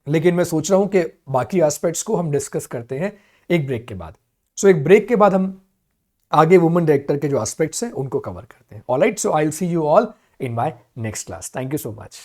लेकिन मैं सोच रहा हूं कि बाकी एस्पेक्ट्स को हम डिस्कस करते हैं एक ब्रेक के बाद। सो एक ब्रेक के बाद हम आगे वुमेन डायरेक्टर के जो एस्पेक्ट्स हैं उनको कवर करते हैं। Alright, so I will see you all in my next class. Thank you so much.